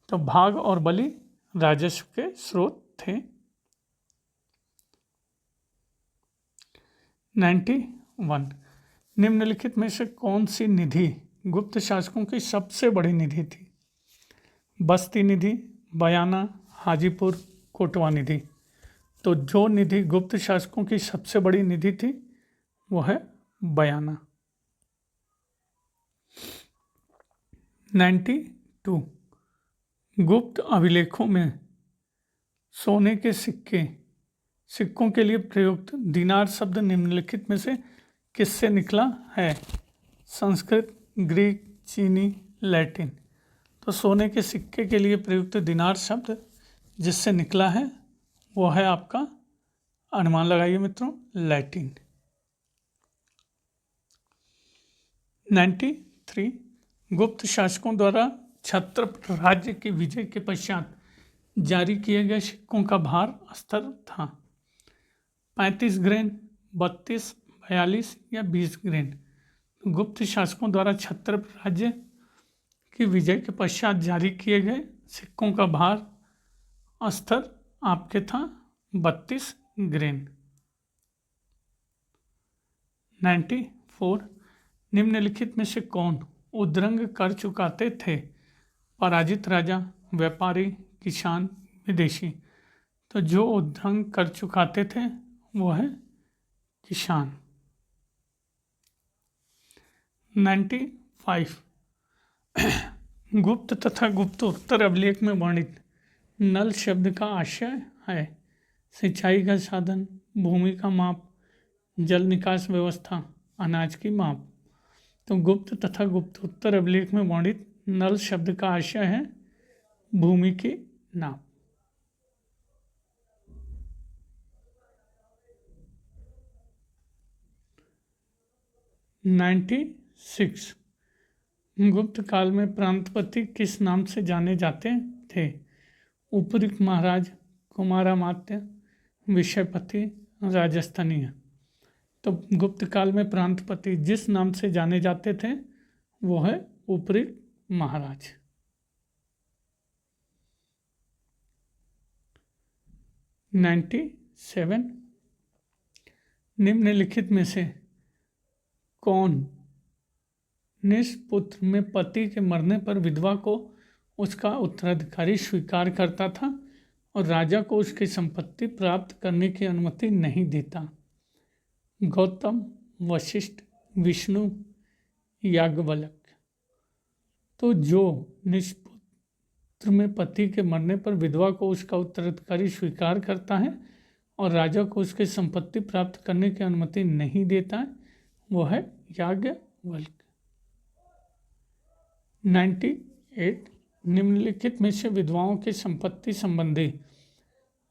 तो भाग और बलि राजस्व के स्रोत थे। 91 निम्नलिखित में से कौन सी निधि गुप्त शासकों की सबसे बड़ी निधि थी? बस्ती निधि, बयाना, हाजीपुर, कोटवा निधि। तो जो निधि गुप्त शासकों की सबसे बड़ी निधि थी वो है बयाना। 92 गुप्त अभिलेखों में सोने के सिक्कों के लिए प्रयुक्त दिनार शब्द निम्नलिखित में से किससे निकला है? संस्कृत, ग्रीक, चीनी, लैटिन। तो सोने के सिक्के के लिए प्रयुक्त दिनार शब्द जिससे निकला है वो है आपका, अनुमान लगाइए मित्रों, लैटिन। 93 गुप्त शासकों द्वारा क्षत्रप राज्य की विजय के पश्चात जारी किए गए सिक्कों का भार स्तर था 35 ग्रेन, 32, 42 या 20 ग्रेन। गुप्त शासकों द्वारा क्षत्रप राज्य की विजय के पश्चात जारी किए गए सिक्कों का भार स्तर आपके था 32 ग्रेन। 94 निम्नलिखित में से कौन उद्रंग कर चुकाते थे? पराजित राजा, व्यापारी, किसान, विदेशी। तो जो उद्रंग कर चुकाते थे वो है किसान। 95 गुप्त तथा गुप्तोत्तर अभिलेख में वर्णित नल शब्द का आशय है सिंचाई का साधन, भूमि का माप, जल निकास व्यवस्था, अनाज की माप। तो गुप्त तथा गुप्तोत्तर अभिलेख में वर्णित नल शब्द का आशय है भूमि की नाप। 96 गुप्त काल में प्रांतपति किस नाम से जाने जाते थे? उपरीक महाराज, कुमारामात्य, विषयपति, राजस्थानीय। तो गुप्त काल में प्रांतपति जिस नाम से जाने जाते थे वो है उपरीक महाराज। 97 निम्नलिखित में से कौन निष्पुत्र में पति के मरने पर विधवा को उसका उत्तराधिकारी स्वीकार करता था और राजा को उसकी संपत्ति प्राप्त करने की अनुमति नहीं देता? गौतम, वशिष्ठ, विष्णु, याज्ञवल्क्य। तो जो निष्पुत्र में पति के मरने पर विधवा को उसका उत्तराधिकारी स्वीकार करता है और राजा को उसकी संपत्ति प्राप्त करने की अनुमति नहीं देता है वो है याज्ञवल्क्य। 98 निम्नलिखित में से विधवाओं की संपत्ति संबंधी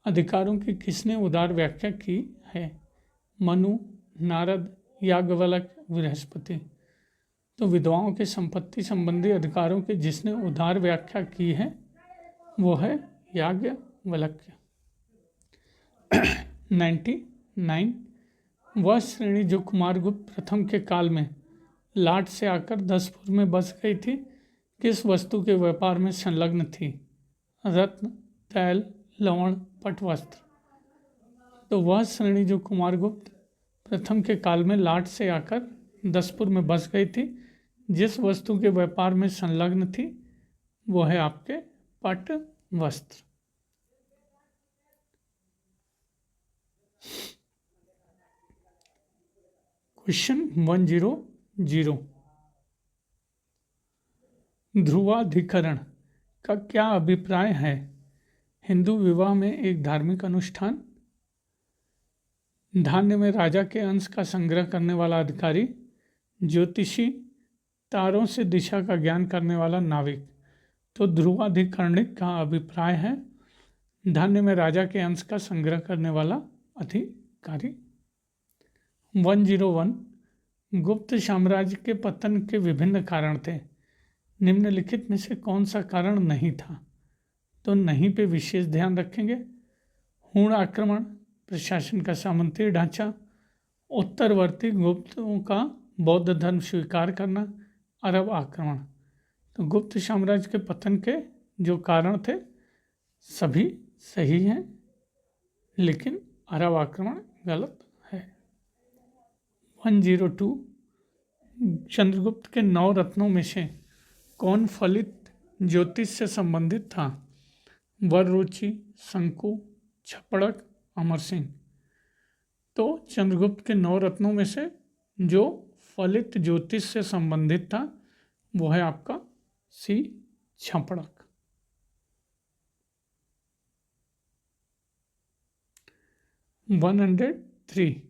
अधिकारों की किसने उदार व्याख्या की है? मनु, नारद, याज्ञवल्क्य, बृहस्पति। तो विधवाओं की संपत्ति संबंधी अधिकारों की जिसने उदार व्याख्या की है वो है याज्ञवल्क्य। 99 वह श्रेणी जो कुमारगुप्त प्रथम के काल में लाट से आकर दसपुर में बस गई थी किस वस्तु के व्यापार में संलग्न थी? रत्न, तैल, लवण, पटवस्त्र। तो वह श्रेणी जो कुमारगुप्त प्रथम के काल में लाट से आकर दसपुर में बस गई थी जिस वस्तु के व्यापार में संलग्न थी वो है आपके पट वस्त्र। क्वेश्चन 100 ध्रुवाधिकरण का क्या अभिप्राय है? हिंदू विवाह में एक धार्मिक अनुष्ठान। धान्य में राजा के अंश का संग्रह करने वाला अधिकारी, ज्योतिषी, तारों से दिशा का ज्ञान करने वाला नाविक। तो ध्रुवाधिकरणिक का अभिप्राय है धान्य में राजा के अंश का संग्रह करने वाला अधिकारी। 101 गुप्त साम्राज्य के पतन के विभिन्न कारण थे। निम्नलिखित में से कौन सा कारण नहीं था? तो नहीं पे विशेष ध्यान रखेंगे। हूण आक्रमण, प्रशासन का सामंती ढांचा, उत्तरवर्ती गुप्तों का बौद्ध धर्म स्वीकार करना, अरब आक्रमण। तो गुप्त साम्राज्य के पतन के जो कारण थे सभी सही हैं, लेकिन अरब आक्रमण गलत है। 102 चंद्रगुप्त के 9 रत्नों में से कौन फलित ज्योतिष से संबंधित था? वररुचि, शंकु, छपड़क, अमर सिंह। तो चंद्रगुप्त के 9 रत्नों में से जो फलित ज्योतिष से संबंधित था वो है आपका सी, छपड़क। 103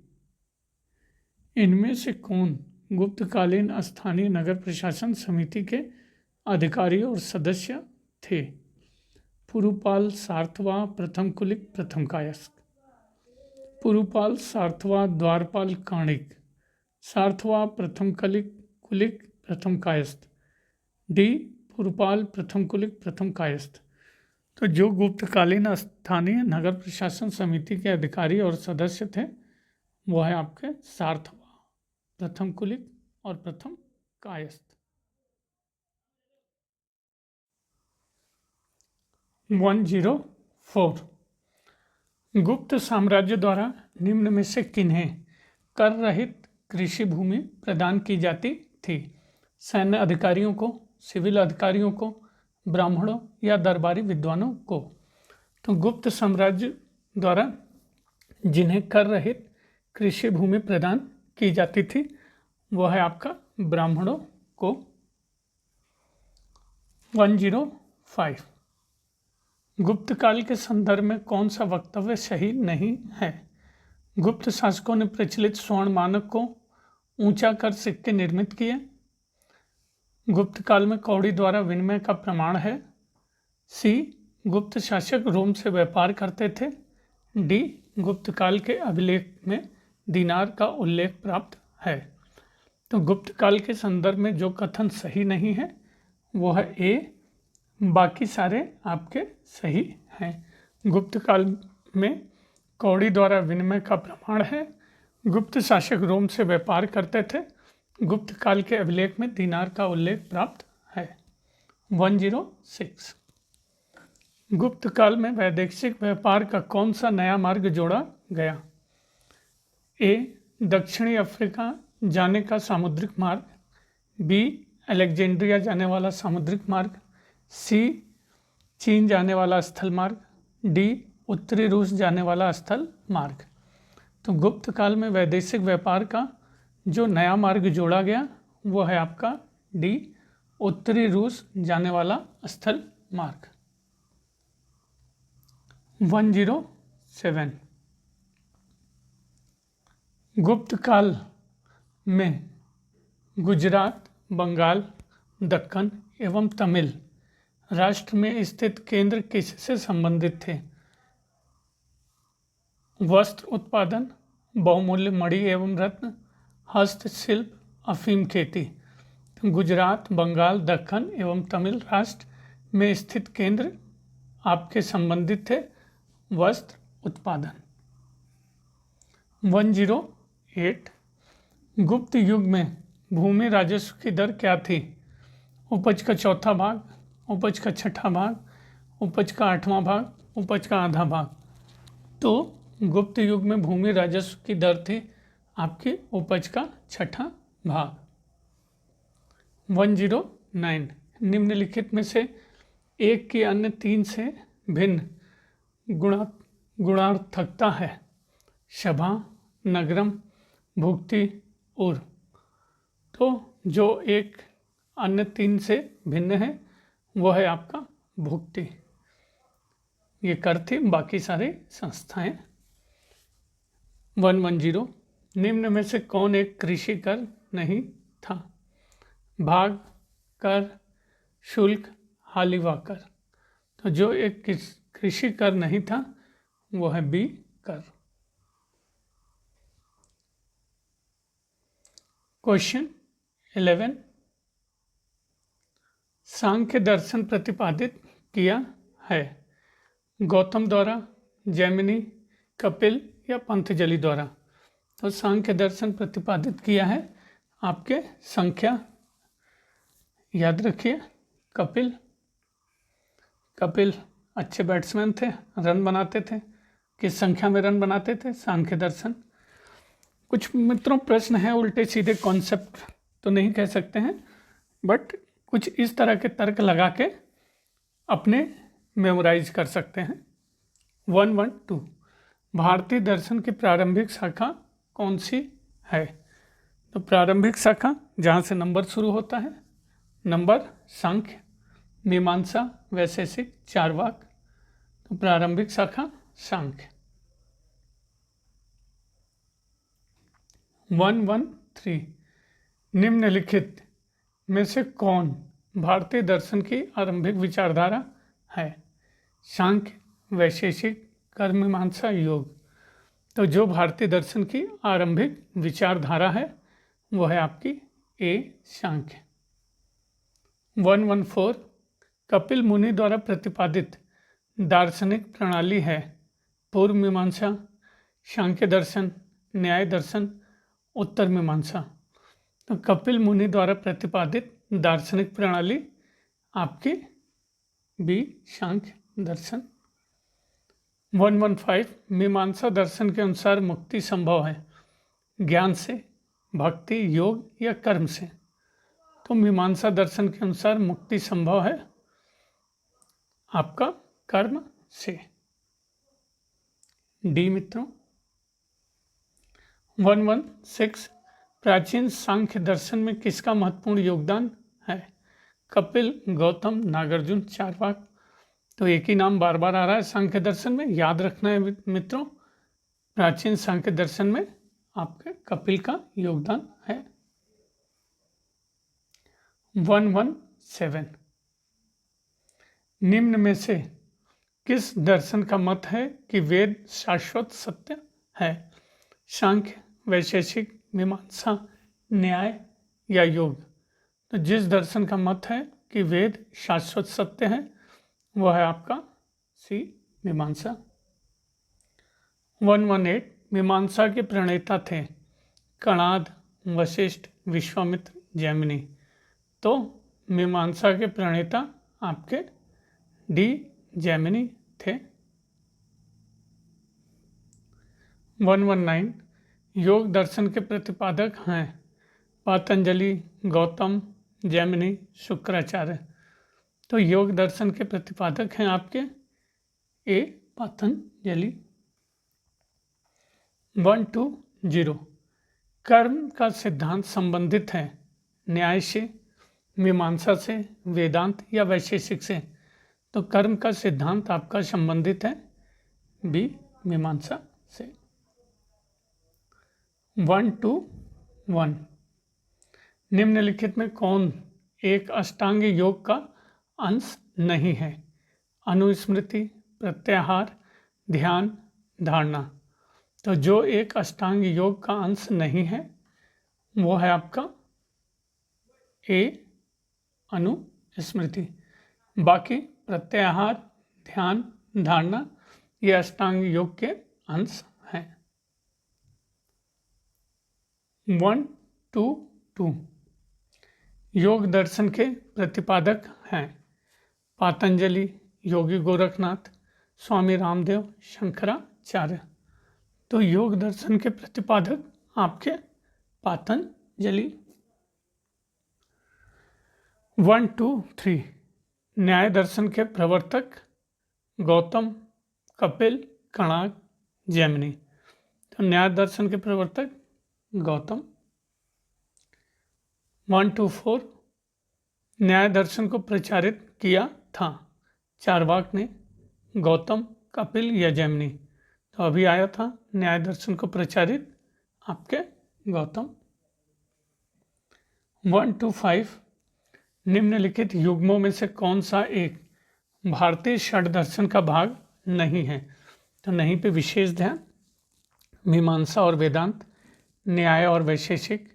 इनमें से कौन गुप्तकालीन स्थानीय नगर प्रशासन समिति के अधिकारी और सदस्य थे? पुरुपाल, सार्थवा, प्रथम कुलिक, प्रथम कायस्थ। पुरुपाल, सार्थवा, द्वारपाल, काणिक। सार्थवा, प्रथम कुलिक, प्रथम कायस्थ। डी, पुरुपाल, प्रथम कुलिक, प्रथम कायस्थ। तो जो गुप्तकालीन स्थानीय नगर प्रशासन समिति के अधिकारी और सदस्य थे वो है आपके सार्थवा, प्रथम कुलिक और प्रथम कायस्थ। 104 गुप्त साम्राज्य द्वारा निम्न में से किन्हें कर रहित कृषि भूमि प्रदान की जाती थी? सैन्य अधिकारियों को, सिविल अधिकारियों को, ब्राह्मणों या दरबारी विद्वानों को। तो गुप्त साम्राज्य द्वारा जिन्हें कर रहित कृषि भूमि प्रदान की जाती थी वो है आपका ब्राह्मणों को। 105 गुप्त काल के संदर्भ में कौन सा वक्तव्य सही नहीं है? गुप्त शासकों ने प्रचलित स्वर्ण मानक को ऊंचा कर सिक्के निर्मित किए। गुप्त काल में कौड़ी द्वारा विनिमय का प्रमाण है। सी, गुप्त शासक रोम से व्यापार करते थे। डी, गुप्त काल के अभिलेख में दिनार का उल्लेख प्राप्त है। तो गुप्त काल के संदर्भ में जो कथन सही नहीं है वो है ए, बाकी सारे आपके सही हैं। गुप्त काल में कौड़ी द्वारा विनिमय का प्रमाण है। गुप्त शासक रोम से व्यापार करते थे। गुप्त काल के अभिलेख में दिनार का उल्लेख प्राप्त है। 106 गुप्त काल में वैदेशिक व्यापार का कौन सा नया मार्ग जोड़ा गया? ए, दक्षिणी अफ्रीका जाने का सामुद्रिक मार्ग। बी, अलेक्जेंड्रिया जाने वाला सामुद्रिक मार्ग। सी, चीन जाने वाला स्थल मार्ग। डी, उत्तरी रूस जाने वाला स्थल मार्ग। तो गुप्त काल में वैदेशिक व्यापार का जो नया मार्ग जोड़ा गया वो है आपका डी, उत्तरी रूस जाने वाला स्थल मार्ग। 107 गुप्त काल में गुजरात, बंगाल, दक्कन एवं तमिल राष्ट्र में स्थित केंद्र किससे संबंधित थे? वस्त्र उत्पादन, बहुमूल्य मणि एवं रत्न, हस्तशिल्प, अफीम खेती। गुजरात, बंगाल, दक्कन एवं तमिल राष्ट्र में स्थित केंद्र आपके संबंधित थे वस्त्र उत्पादन। 108 गुप्त युग में भूमि राजस्व की दर क्या थी? उपज का चौथा भाग, उपज का छठा भाग, उपज का आठवां भाग, उपज का आधा भाग। तो गुप्त युग में भूमि राजस्व की दर थी आपकी उपज का छठा भाग। 109 निम्नलिखित में से एक की अन्य तीन से भिन्न गुणार्थकता है। सभा, नगरम, भुक्ति, उर। तो जो एक अन्य तीन से भिन्न है वो है आपका भुक्ति। ये कर थी, बाकी सारे संस्थाएं। 110 निम्न में से कौन एक कृषि कर नहीं था? भाग कर, शुल्क, हालिवा कर। तो जो एक कृषि कर नहीं था वो है बी, कर। क्वेश्चन 11 सांख्य दर्शन प्रतिपादित किया है गौतम द्वारा, जैमिनी, कपिल या पंतजलि द्वारा? तो सांख्य दर्शन प्रतिपादित किया है आपके संख्या याद रखिए कपिल अच्छे बैट्समैन थे, रन बनाते थे। किस संख्या में रन बनाते थे? सांख्य दर्शन। कुछ मित्रों प्रश्न है उल्टे सीधे, कॉन्सेप्ट तो नहीं कह सकते हैं, बट कुछ इस तरह के तर्क लगा के अपने मेमोराइज कर सकते हैं। 112 भारतीय दर्शन की प्रारंभिक शाखा कौन सी है? तो प्रारंभिक शाखा जहाँ से नंबर शुरू होता है, नंबर, सांख्य, मीमांसा, वैशेषिक, चार्वाक। तो प्रारंभिक शाखा सांख्य। 113 निम्नलिखित में से कौन भारतीय दर्शन की आरंभिक विचारधारा है? सांख्य, वैशेषिक, कर्म मीमांसा, योग। तो जो भारतीय दर्शन की आरंभिक विचारधारा है वो है आपकी ए, सांख्य। 114 कपिल मुनि द्वारा प्रतिपादित दार्शनिक प्रणाली है? पूर्व मीमांसा, सांख्य दर्शन, न्याय दर्शन, उत्तर मीमांसा। तो कपिल मुनि द्वारा प्रतिपादित दार्शनिक प्रणाली आपकी बी, सांख्य दर्शन। 115 मीमांसा दर्शन के अनुसार मुक्ति संभव है ज्ञान से, भक्ति, योग या कर्म से? तो मीमांसा दर्शन के अनुसार मुक्ति संभव है आपका कर्म से, डी मित्रों। 116 प्राचीन सांख्य दर्शन में किसका महत्वपूर्ण योगदान है? कपिल, गौतम, नागार्जुन, चार्वाक। तो एक ही नाम बार बार आ रहा है सांख्य दर्शन में, याद रखना है मित्रों। प्राचीन सांख्य दर्शन में आपके कपिल का योगदान है। 117 निम्न में से किस दर्शन का मत है कि वेद शाश्वत सत्य है? सांख्य, वैशेषिक, मीमांसा, न्याय या योग? तो जिस दर्शन का मत है कि वेद शाश्वत सत्य है वो है आपका सी, मीमांसा। 118 मीमांसा के प्रणेता थे कणाद, वशिष्ठ, विश्वामित्र, जैमिनी। तो मीमांसा के प्रणेता आपके डी, जैमिनी थे। 119 योग दर्शन के प्रतिपादक हैं पतंजलि, गौतम, जैमिनी, शुक्राचार्य। तो योग दर्शन के प्रतिपादक हैं आपके ए, पतंजलि। 120 कर्म का सिद्धांत संबंधित है न्याय से, मीमांसा से, वेदांत या वैशेषिक से? तो कर्म का सिद्धांत आपका संबंधित है बी, मीमांसा से। 121 निम्नलिखित में कौन एक अष्टांग योग का अंश नहीं है? अनुस्मृति, प्रत्याहार, ध्यान, धारणा। तो जो एक अष्टांग योग का अंश नहीं है वो है आपका ए, अनुस्मृति। बाकी प्रत्याहार, ध्यान, धारणा ये अष्टांग योग के अंश हैं। 122 योग दर्शन के प्रतिपादक हैं पतंजलि, योगी गोरखनाथ, स्वामी रामदेव, शंकराचार्य। तो योग दर्शन के प्रतिपादक आपके पतंजलि। 123 न्याय दर्शन के प्रवर्तक गौतम, कपिल, कणाद, जैमिनी। तो न्याय दर्शन के प्रवर्तक गौतम। 124 न्याय दर्शन को प्रचारित किया था चार्वाक ने, गौतम, कपिल या जैमिनी? तो अभी आया था न्याय दर्शन को प्रचारित आपके गौतम। 125 निम्नलिखित युग्मों में से कौन सा एक भारतीय षड दर्शन का भाग नहीं है? तो नहीं पे विशेष ध्यान। मीमांसा और वेदांत, न्याय और वैशेषिक,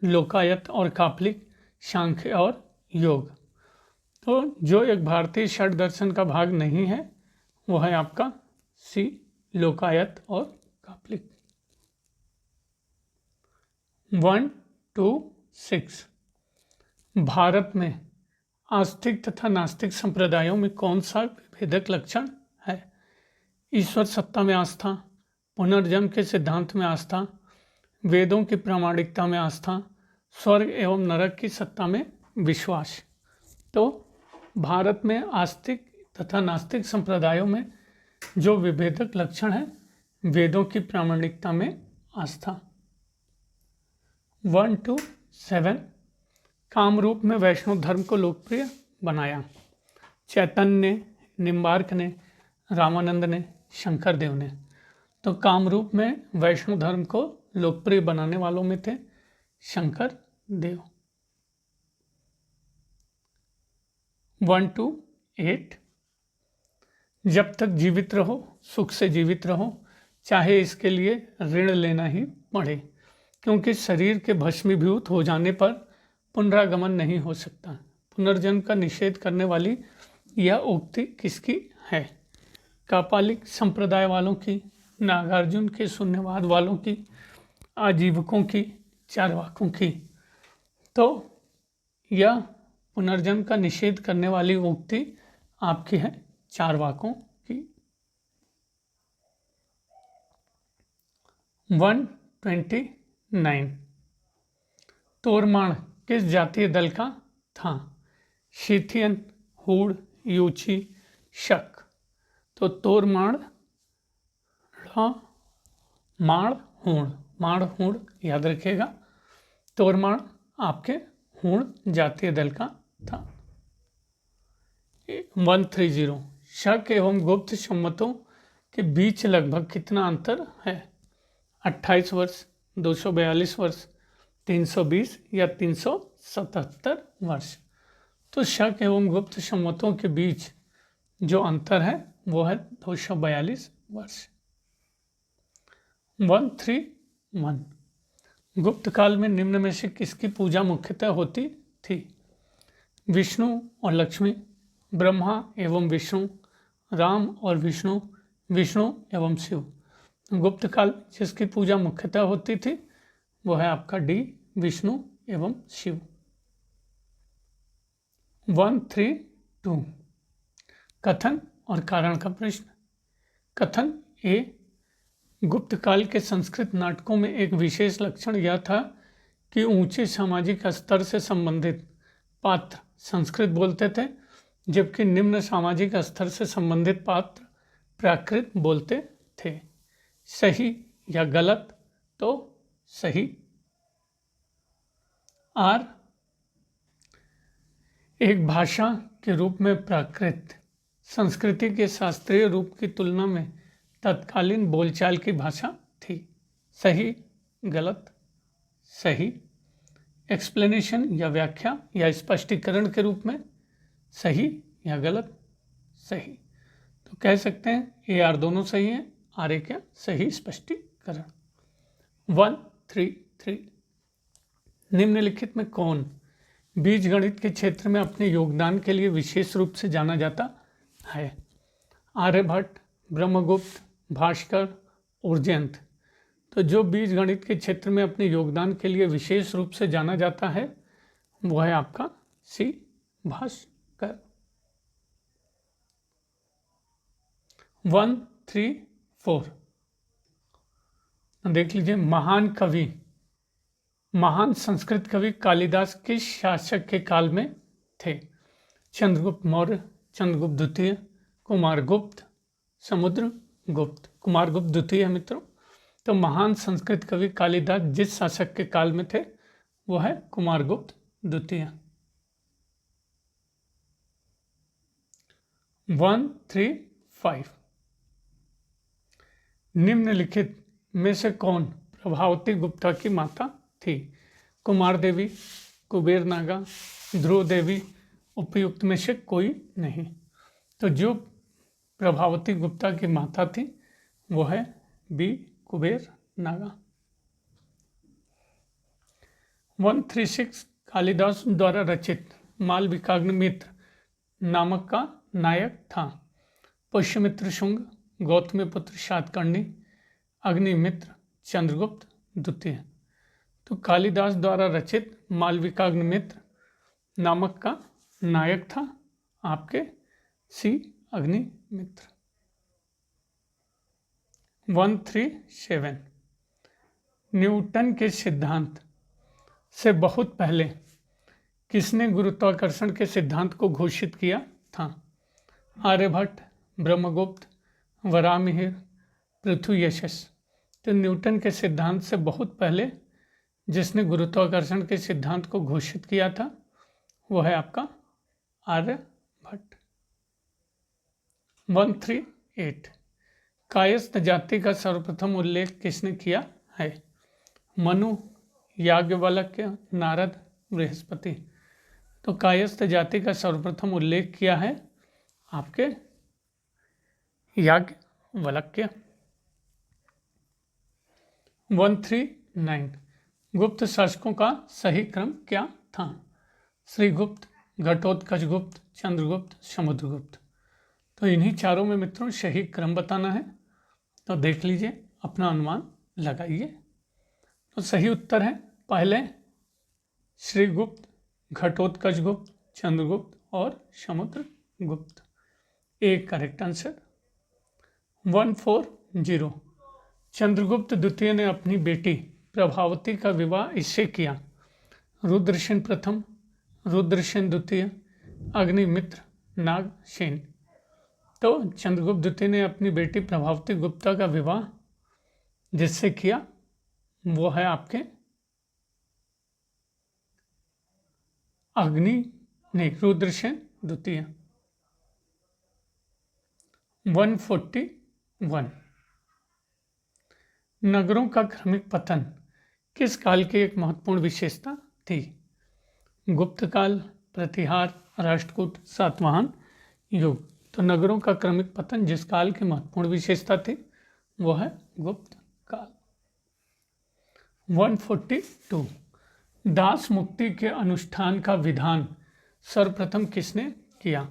लोकायत और कापलिक, सांख्य और योग। तो जो एक भारतीय षड दर्शन का भाग नहीं है वो है आपका सी, लोकायत और कापलिक। 126 भारत में आस्तिक तथा नास्तिक संप्रदायों में कौन सा विभेदक लक्षण है? ईश्वर सत्ता में आस्था, पुनर्जन्म के सिद्धांत में आस्था, वेदों की प्रामाणिकता में आस्था, स्वर्ग एवं नरक की सत्ता में विश्वास। तो भारत में आस्तिक तथा नास्तिक संप्रदायों में जो विभेदक लक्षण है, वेदों की प्रामाणिकता में आस्था। 1 to 7 कामरूप में वैष्णव धर्म को लोकप्रिय बनाया। चैतन्य ने, निम्बार्क ने, रामानंद ने, शंकर देव ने। तो कामरूप में वैष्णव धर्म को लोकप्रिय बनाने वालों में थे शंकर देव। 1 to 8 जब तक जीवित रहो सुख से जीवित रहो, चाहे इसके लिए ऋण लेना ही पड़े, क्योंकि शरीर के भस्मीभूत हो जाने पर पुनरागमन नहीं हो सकता। पुनर्जन्म का निषेध करने वाली यह उक्ति किसकी है? कापालिक संप्रदाय वालों की, नागार्जुन के शून्यवाद वालों की, आजीवकों की, चारवाकों की। तो यह पुनर्जन्म का निषेध करने वाली उक्ति आपकी है चारवाकों की। 129 तोरमाण किस जातीय दल का था? शीथियन, हूण, यूची, शक। तो तोरमाण माण हूण, माण हूण याद रखिएगा। तोरमाण आपके हूण जातीय दल का था। 130 शक एवं गुप्त सम्मतों के बीच लगभग कितना अंतर है? 28 वर्ष, 242 वर्ष, 320 या 377 वर्ष। तो शक एवं गुप्त सम्मतों के बीच जो अंतर है वो है 242 वर्ष। 131 गुप्त काल में निम्न में से किसकी पूजा मुख्यतः होती थी? विष्णु और लक्ष्मी, ब्रह्मा एवं विष्णु, राम और विष्णु, विष्णु एवं शिव। गुप्त काल जिसकी पूजा मुख्यतः होती थी वो है आपका डी, विष्णु एवं शिव। 132 कथन और कारण का प्रश्न। कथन ए गुप्त काल के संस्कृत नाटकों में एक विशेष लक्षण यह था कि ऊंचे सामाजिक स्तर से संबंधित पात्र संस्कृत बोलते थे, जबकि निम्न सामाजिक स्तर से संबंधित पात्र प्राकृत बोलते थे। सही या गलत? तो सही। आर एक भाषा के रूप में प्राकृत संस्कृति के शास्त्रीय रूप की तुलना में तत्कालीन बोलचाल की भाषा थी। सही, गलत? सही। एक्सप्लेनेशन या व्याख्या या स्पष्टीकरण के रूप में? सही या गलत? सही। तो कह सकते हैं ए आर दोनों सही हैं। आर ए क्या? सही स्पष्टीकरण। 133 निम्नलिखित में कौन बीजगणित के क्षेत्र में अपने योगदान के लिए विशेष रूप से जाना जाता है? आर्यभट्ट, ब्रह्मगुप्त, भास्कर, उर्जयंत। तो जो बीजगणित के क्षेत्र में अपने योगदान के लिए विशेष रूप से जाना जाता है वो है आपका सी, भास्कर। 134 देख लीजिए। महान कवि, महान संस्कृत कवि कालिदास किस शासक के काल में थे? चंद्रगुप्त मौर्य, चंद्रगुप्त द्वितीय, कुमारगुप्त, समुद्रगुप्त। कुमारगुप्त द्वितीय है मित्रों। तो महान संस्कृत कवि कालिदास जिस शासक के काल में थे वो है कुमारगुप्त द्वितीय। 135 निम्नलिखित में से कौन प्रभावती गुप्ता की माता थी? कुमार देवी, कुबेर नागा, ध्रुव देवी। उपयुक्त में से कोई नहीं। तो जो प्रभावती गुप्ता की माता थी वो है बी, कुबेर नागा। 136 कालिदास द्वारा रचित मालविकाग्निमित्र नामक का नायक था? पुष्यमित्र शुंग, गौतमीपुत्र सातकर्णी, अग्निमित्र, चंद्रगुप्त द्वितीय। तो कालिदास द्वारा रचित मालविकाग्निमित्र नामक का नायक था आपके सी अग्निमित्र। 137 न्यूटन के सिद्धांत से बहुत पहले किसने गुरुत्वाकर्षण के सिद्धांत को घोषित किया था? आर्यभट्ट, ब्रह्मगुप्त, वराहमिहिर, पृथुयशस। तो न्यूटन के सिद्धांत से बहुत पहले जिसने गुरुत्वाकर्षण के सिद्धांत को घोषित किया था वो है आपका आर्यभट्ट। 138 कायस्थ जाति का सर्वप्रथम उल्लेख किसने किया है? मनु, याज्ञवल्क्य, नारद, बृहस्पति। तो कायस्थ जाति का सर्वप्रथम उल्लेख किया है आपके याज्ञवल्क्य। 139 गुप्त शासकों का सही क्रम क्या था? श्रीगुप्त, घटोत्कचगुप्त, चंद्रगुप्त, समुद्रगुप्त। तो इन्हीं चारों में मित्रों सही क्रम बताना है, तो देख लीजिए, अपना अनुमान लगाइए। तो सही उत्तर है पहले श्रीगुप्त, घटोत्कचगुप्त, चंद्रगुप्त और समुद्रगुप्त। एक करेक्ट आंसर। 140 चंद्रगुप्त द्वितीय ने अपनी बेटी प्रभावती का विवाह इससे किया? रुद्रसेन प्रथम, रुद्रसेन द्वितीय, अग्निमित्र, नागसेन। तो चंद्रगुप्त द्वितीय ने अपनी बेटी प्रभावती गुप्ता का विवाह जिससे किया वो है आपके रुद्रसेन द्वितीय। 141 नगरों का क्रमिक पतन किस काल की एक महत्वपूर्ण विशेषता थी? गुप्त काल, प्रतिहार, राष्ट्रकूट, सातवाहन युग। तो नगरों का क्रमिक पतन जिस काल की महत्वपूर्ण विशेषता थी वो है गुप्त काल। 142 दास मुक्ति के अनुष्ठान का विधान सर्वप्रथम किसने किया?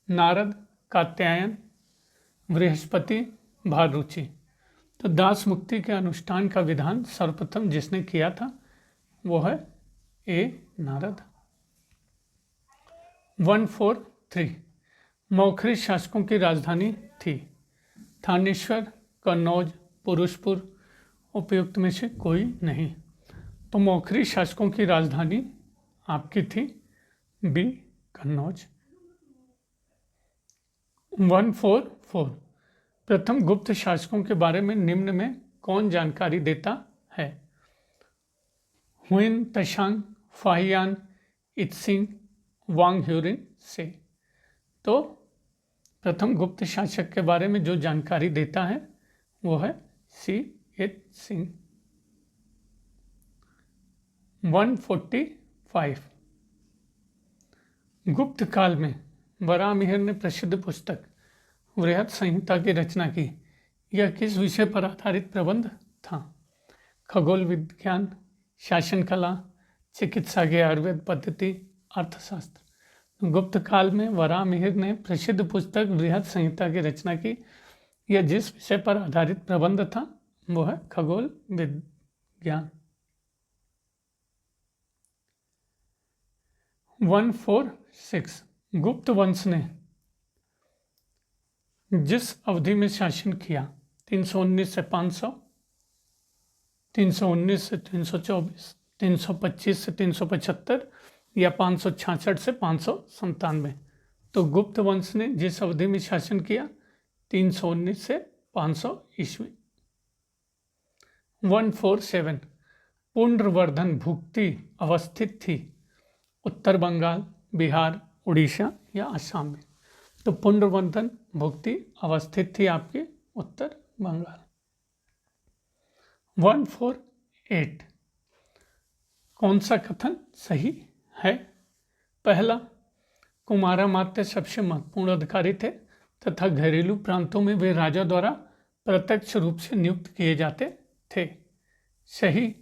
नारद, कात्यायन, बृहस्पति, भाररुचि। तो दास मुक्ति के अनुष्ठान का विधान सर्वप्रथम जिसने किया था वो है नारद। 143 मौखरी शासकों की राजधानी थी? थानेश्वर, कन्नौज, पुरुषपुर। उपयुक्त में से कोई नहीं। तो मौखरी शासकों की राजधानी आपकी थी बी, कन्नौज। 144 प्रथम गुप्त शासकों के बारे में निम्न में कौन जानकारी देता है? हुइन तशांग, फाहियान, इत्सिंग, वांग ह्यूरिन से। तो प्रथम गुप्त शासक के बारे में जो जानकारी देता है वो है सी इत्सिंग। 145 गुप्त काल में वराहमिहिर ने प्रसिद्ध पुस्तक वृहत संहिता की रचना की। यह किस विषय पर आधारित प्रबंध था? खगोल विज्ञान, शासन कला, चिकित्सा की आयुर्वेद पद्धति, अर्थशास्त्र। गुप्त काल में वराहमिहिर ने प्रसिद्ध पुस्तक वृहत संहिता की रचना की। यह जिस विषय पर आधारित प्रबंध था वो है खगोल विज्ञान। 146 गुप्त वंश ने जिस अवधि में शासन किया 319 से 500, 319 से 324, 325 से 375 या 566 से 597। तो गुप्त वंश ने जिस अवधि में शासन किया 319 से 500 ईस्वी। 147 पुंड्रवर्धन भुक्ति अवस्थित थी उत्तर बंगाल, बिहार, उड़ीसा या असम में? तो पुंड्रवर्धन भुक्ति अवस्थित थी आपके उत्तर बंगाल। 148 कौन सा कथन सही है? पहला, कुमारामात्य सबसे महत्वपूर्ण अधिकारी थे तथा घरेलू प्रांतों में वे राजा द्वारा प्रत्यक्ष रूप से नियुक्त किए जाते थे। सही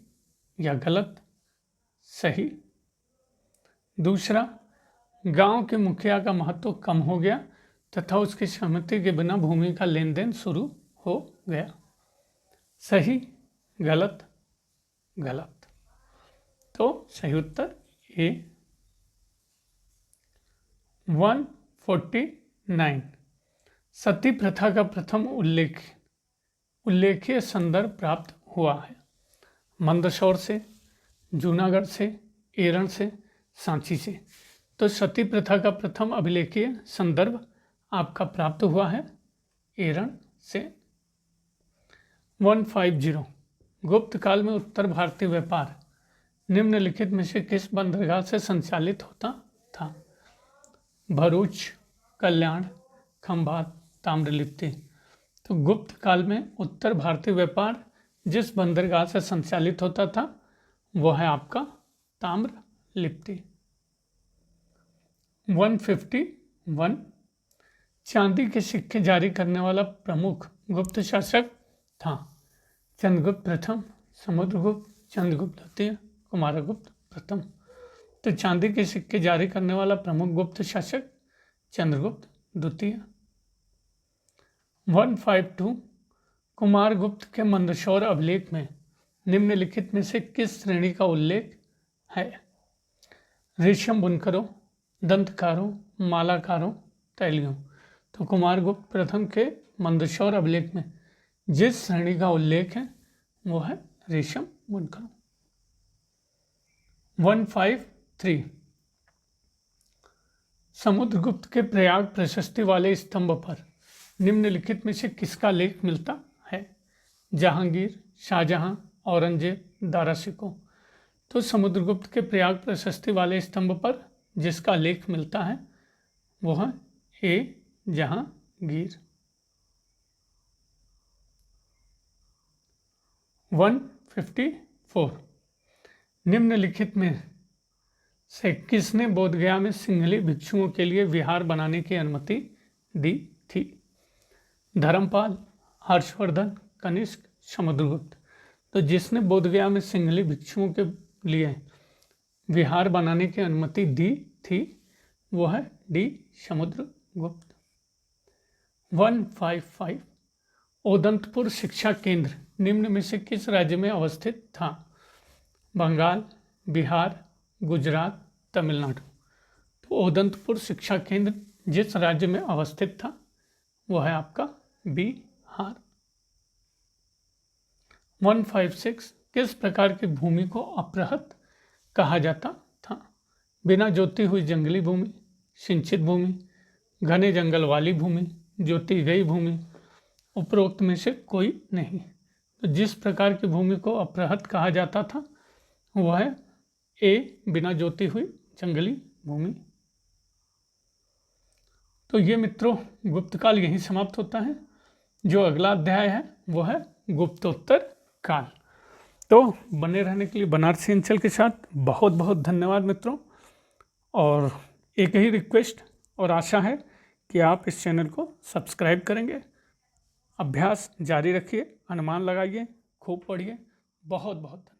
या गलत? सही। दूसरा, गांव के मुखिया का महत्व कम हो गया तथा उसकी सहमति के बिना भूमि का लेन देन शुरू हो गया। सही, गलत? गलत। तो सही उत्तर ए। 149 सती प्रथा का प्रथम उल्लेखीय संदर्भ प्राप्त हुआ है। मंदसौर से, जूनागढ़ से, एरन से, सांची से। तो सती प्रथा का प्रथम अभिलेखीय संदर्भ आपका प्राप्त हुआ है एरन से। 150 गुप्त काल में उत्तर भारतीय व्यापार निम्नलिखित में से किस बंदरगाह से संचालित होता था? भरूच, कल्याण, खंभात, ताम्रलिप्ति। तो गुप्त काल में उत्तर भारतीय व्यापार जिस बंदरगाह से संचालित होता था वह है आपका ताम्रलिप्ति। 151 चांदी के सिक्के जारी करने वाला प्रमुख गुप्त शासक था? चंद्रगुप्त प्रथम, समुद्रगुप्त, चंद्रगुप्त द्वितीय, कुमारगुप्त प्रथम। तो चांदी के सिक्के जारी करने वाला प्रमुख गुप्त शासक चंद्रगुप्त द्वितीय। 152 कुमारगुप्त के मंदसौर अभिलेख में निम्नलिखित में से किस श्रेणी का उल्लेख है? रेशम बुनकरों, दंतकारों, मालाकारों, तैलियों। तो कुमारगुप्त प्रथम के मंदसौर अभिलेख में जिस श्रेणी का उल्लेख है वो है रेशम बुनकरों। 153 समुद्रगुप्त के प्रयाग प्रशस्ति वाले स्तंभ पर निम्नलिखित में से किसका लेख मिलता है? जहांगीर, शाहजहां, औरंगजेब, दारा शिकोह। तो समुद्रगुप्त के प्रयाग प्रशस्ति वाले स्तंभ पर जिसका लेख मिलता है वह है ए जहांगीर। 154 निम्नलिखित में से किसने बोधगया में सिंहली भिक्षुओं के लिए विहार बनाने की अनुमति दी थी? धर्मपाल, हर्षवर्धन, कनिष्क, समुद्रगुप्त। तो जिसने बोधगया में सिंहली भिक्षुओं के लिए विहार बनाने की अनुमति दी थी वो है डी समुद्रगुप्त। 155 ओदंतपुर शिक्षा केंद्र निम्न में से किस राज्य में अवस्थित था? बंगाल, बिहार, गुजरात, तमिलनाडु। तो ओदंतपुर शिक्षा केंद्र जिस राज्य में अवस्थित था वो है आपका बिहार। 156 किस प्रकार की भूमि को अपृहत कहा जाता था? बिना जोती हुई जंगली भूमि, सिंचित भूमि, घने जंगल वाली भूमि, जोती गई भूमि, उपरोक्त में से कोई नहीं। तो जिस प्रकार की भूमि को अपृहत कहा जाता था वह है ए बिना जोती हुई जंगली भूमि। तो ये मित्रों गुप्तकाल यहीं समाप्त होता है। जो अगला अध्याय है वो है गुप्तोत्तर काल। तो बने रहने के लिए बनारसी अंचल के साथ बहुत बहुत धन्यवाद मित्रों। और एक ही रिक्वेस्ट और आशा है कि आप इस चैनल को सब्सक्राइब करेंगे। अभ्यास जारी रखिए, अनुमान लगाइए, खूब पढ़िए। बहुत बहुत धन्यवाद।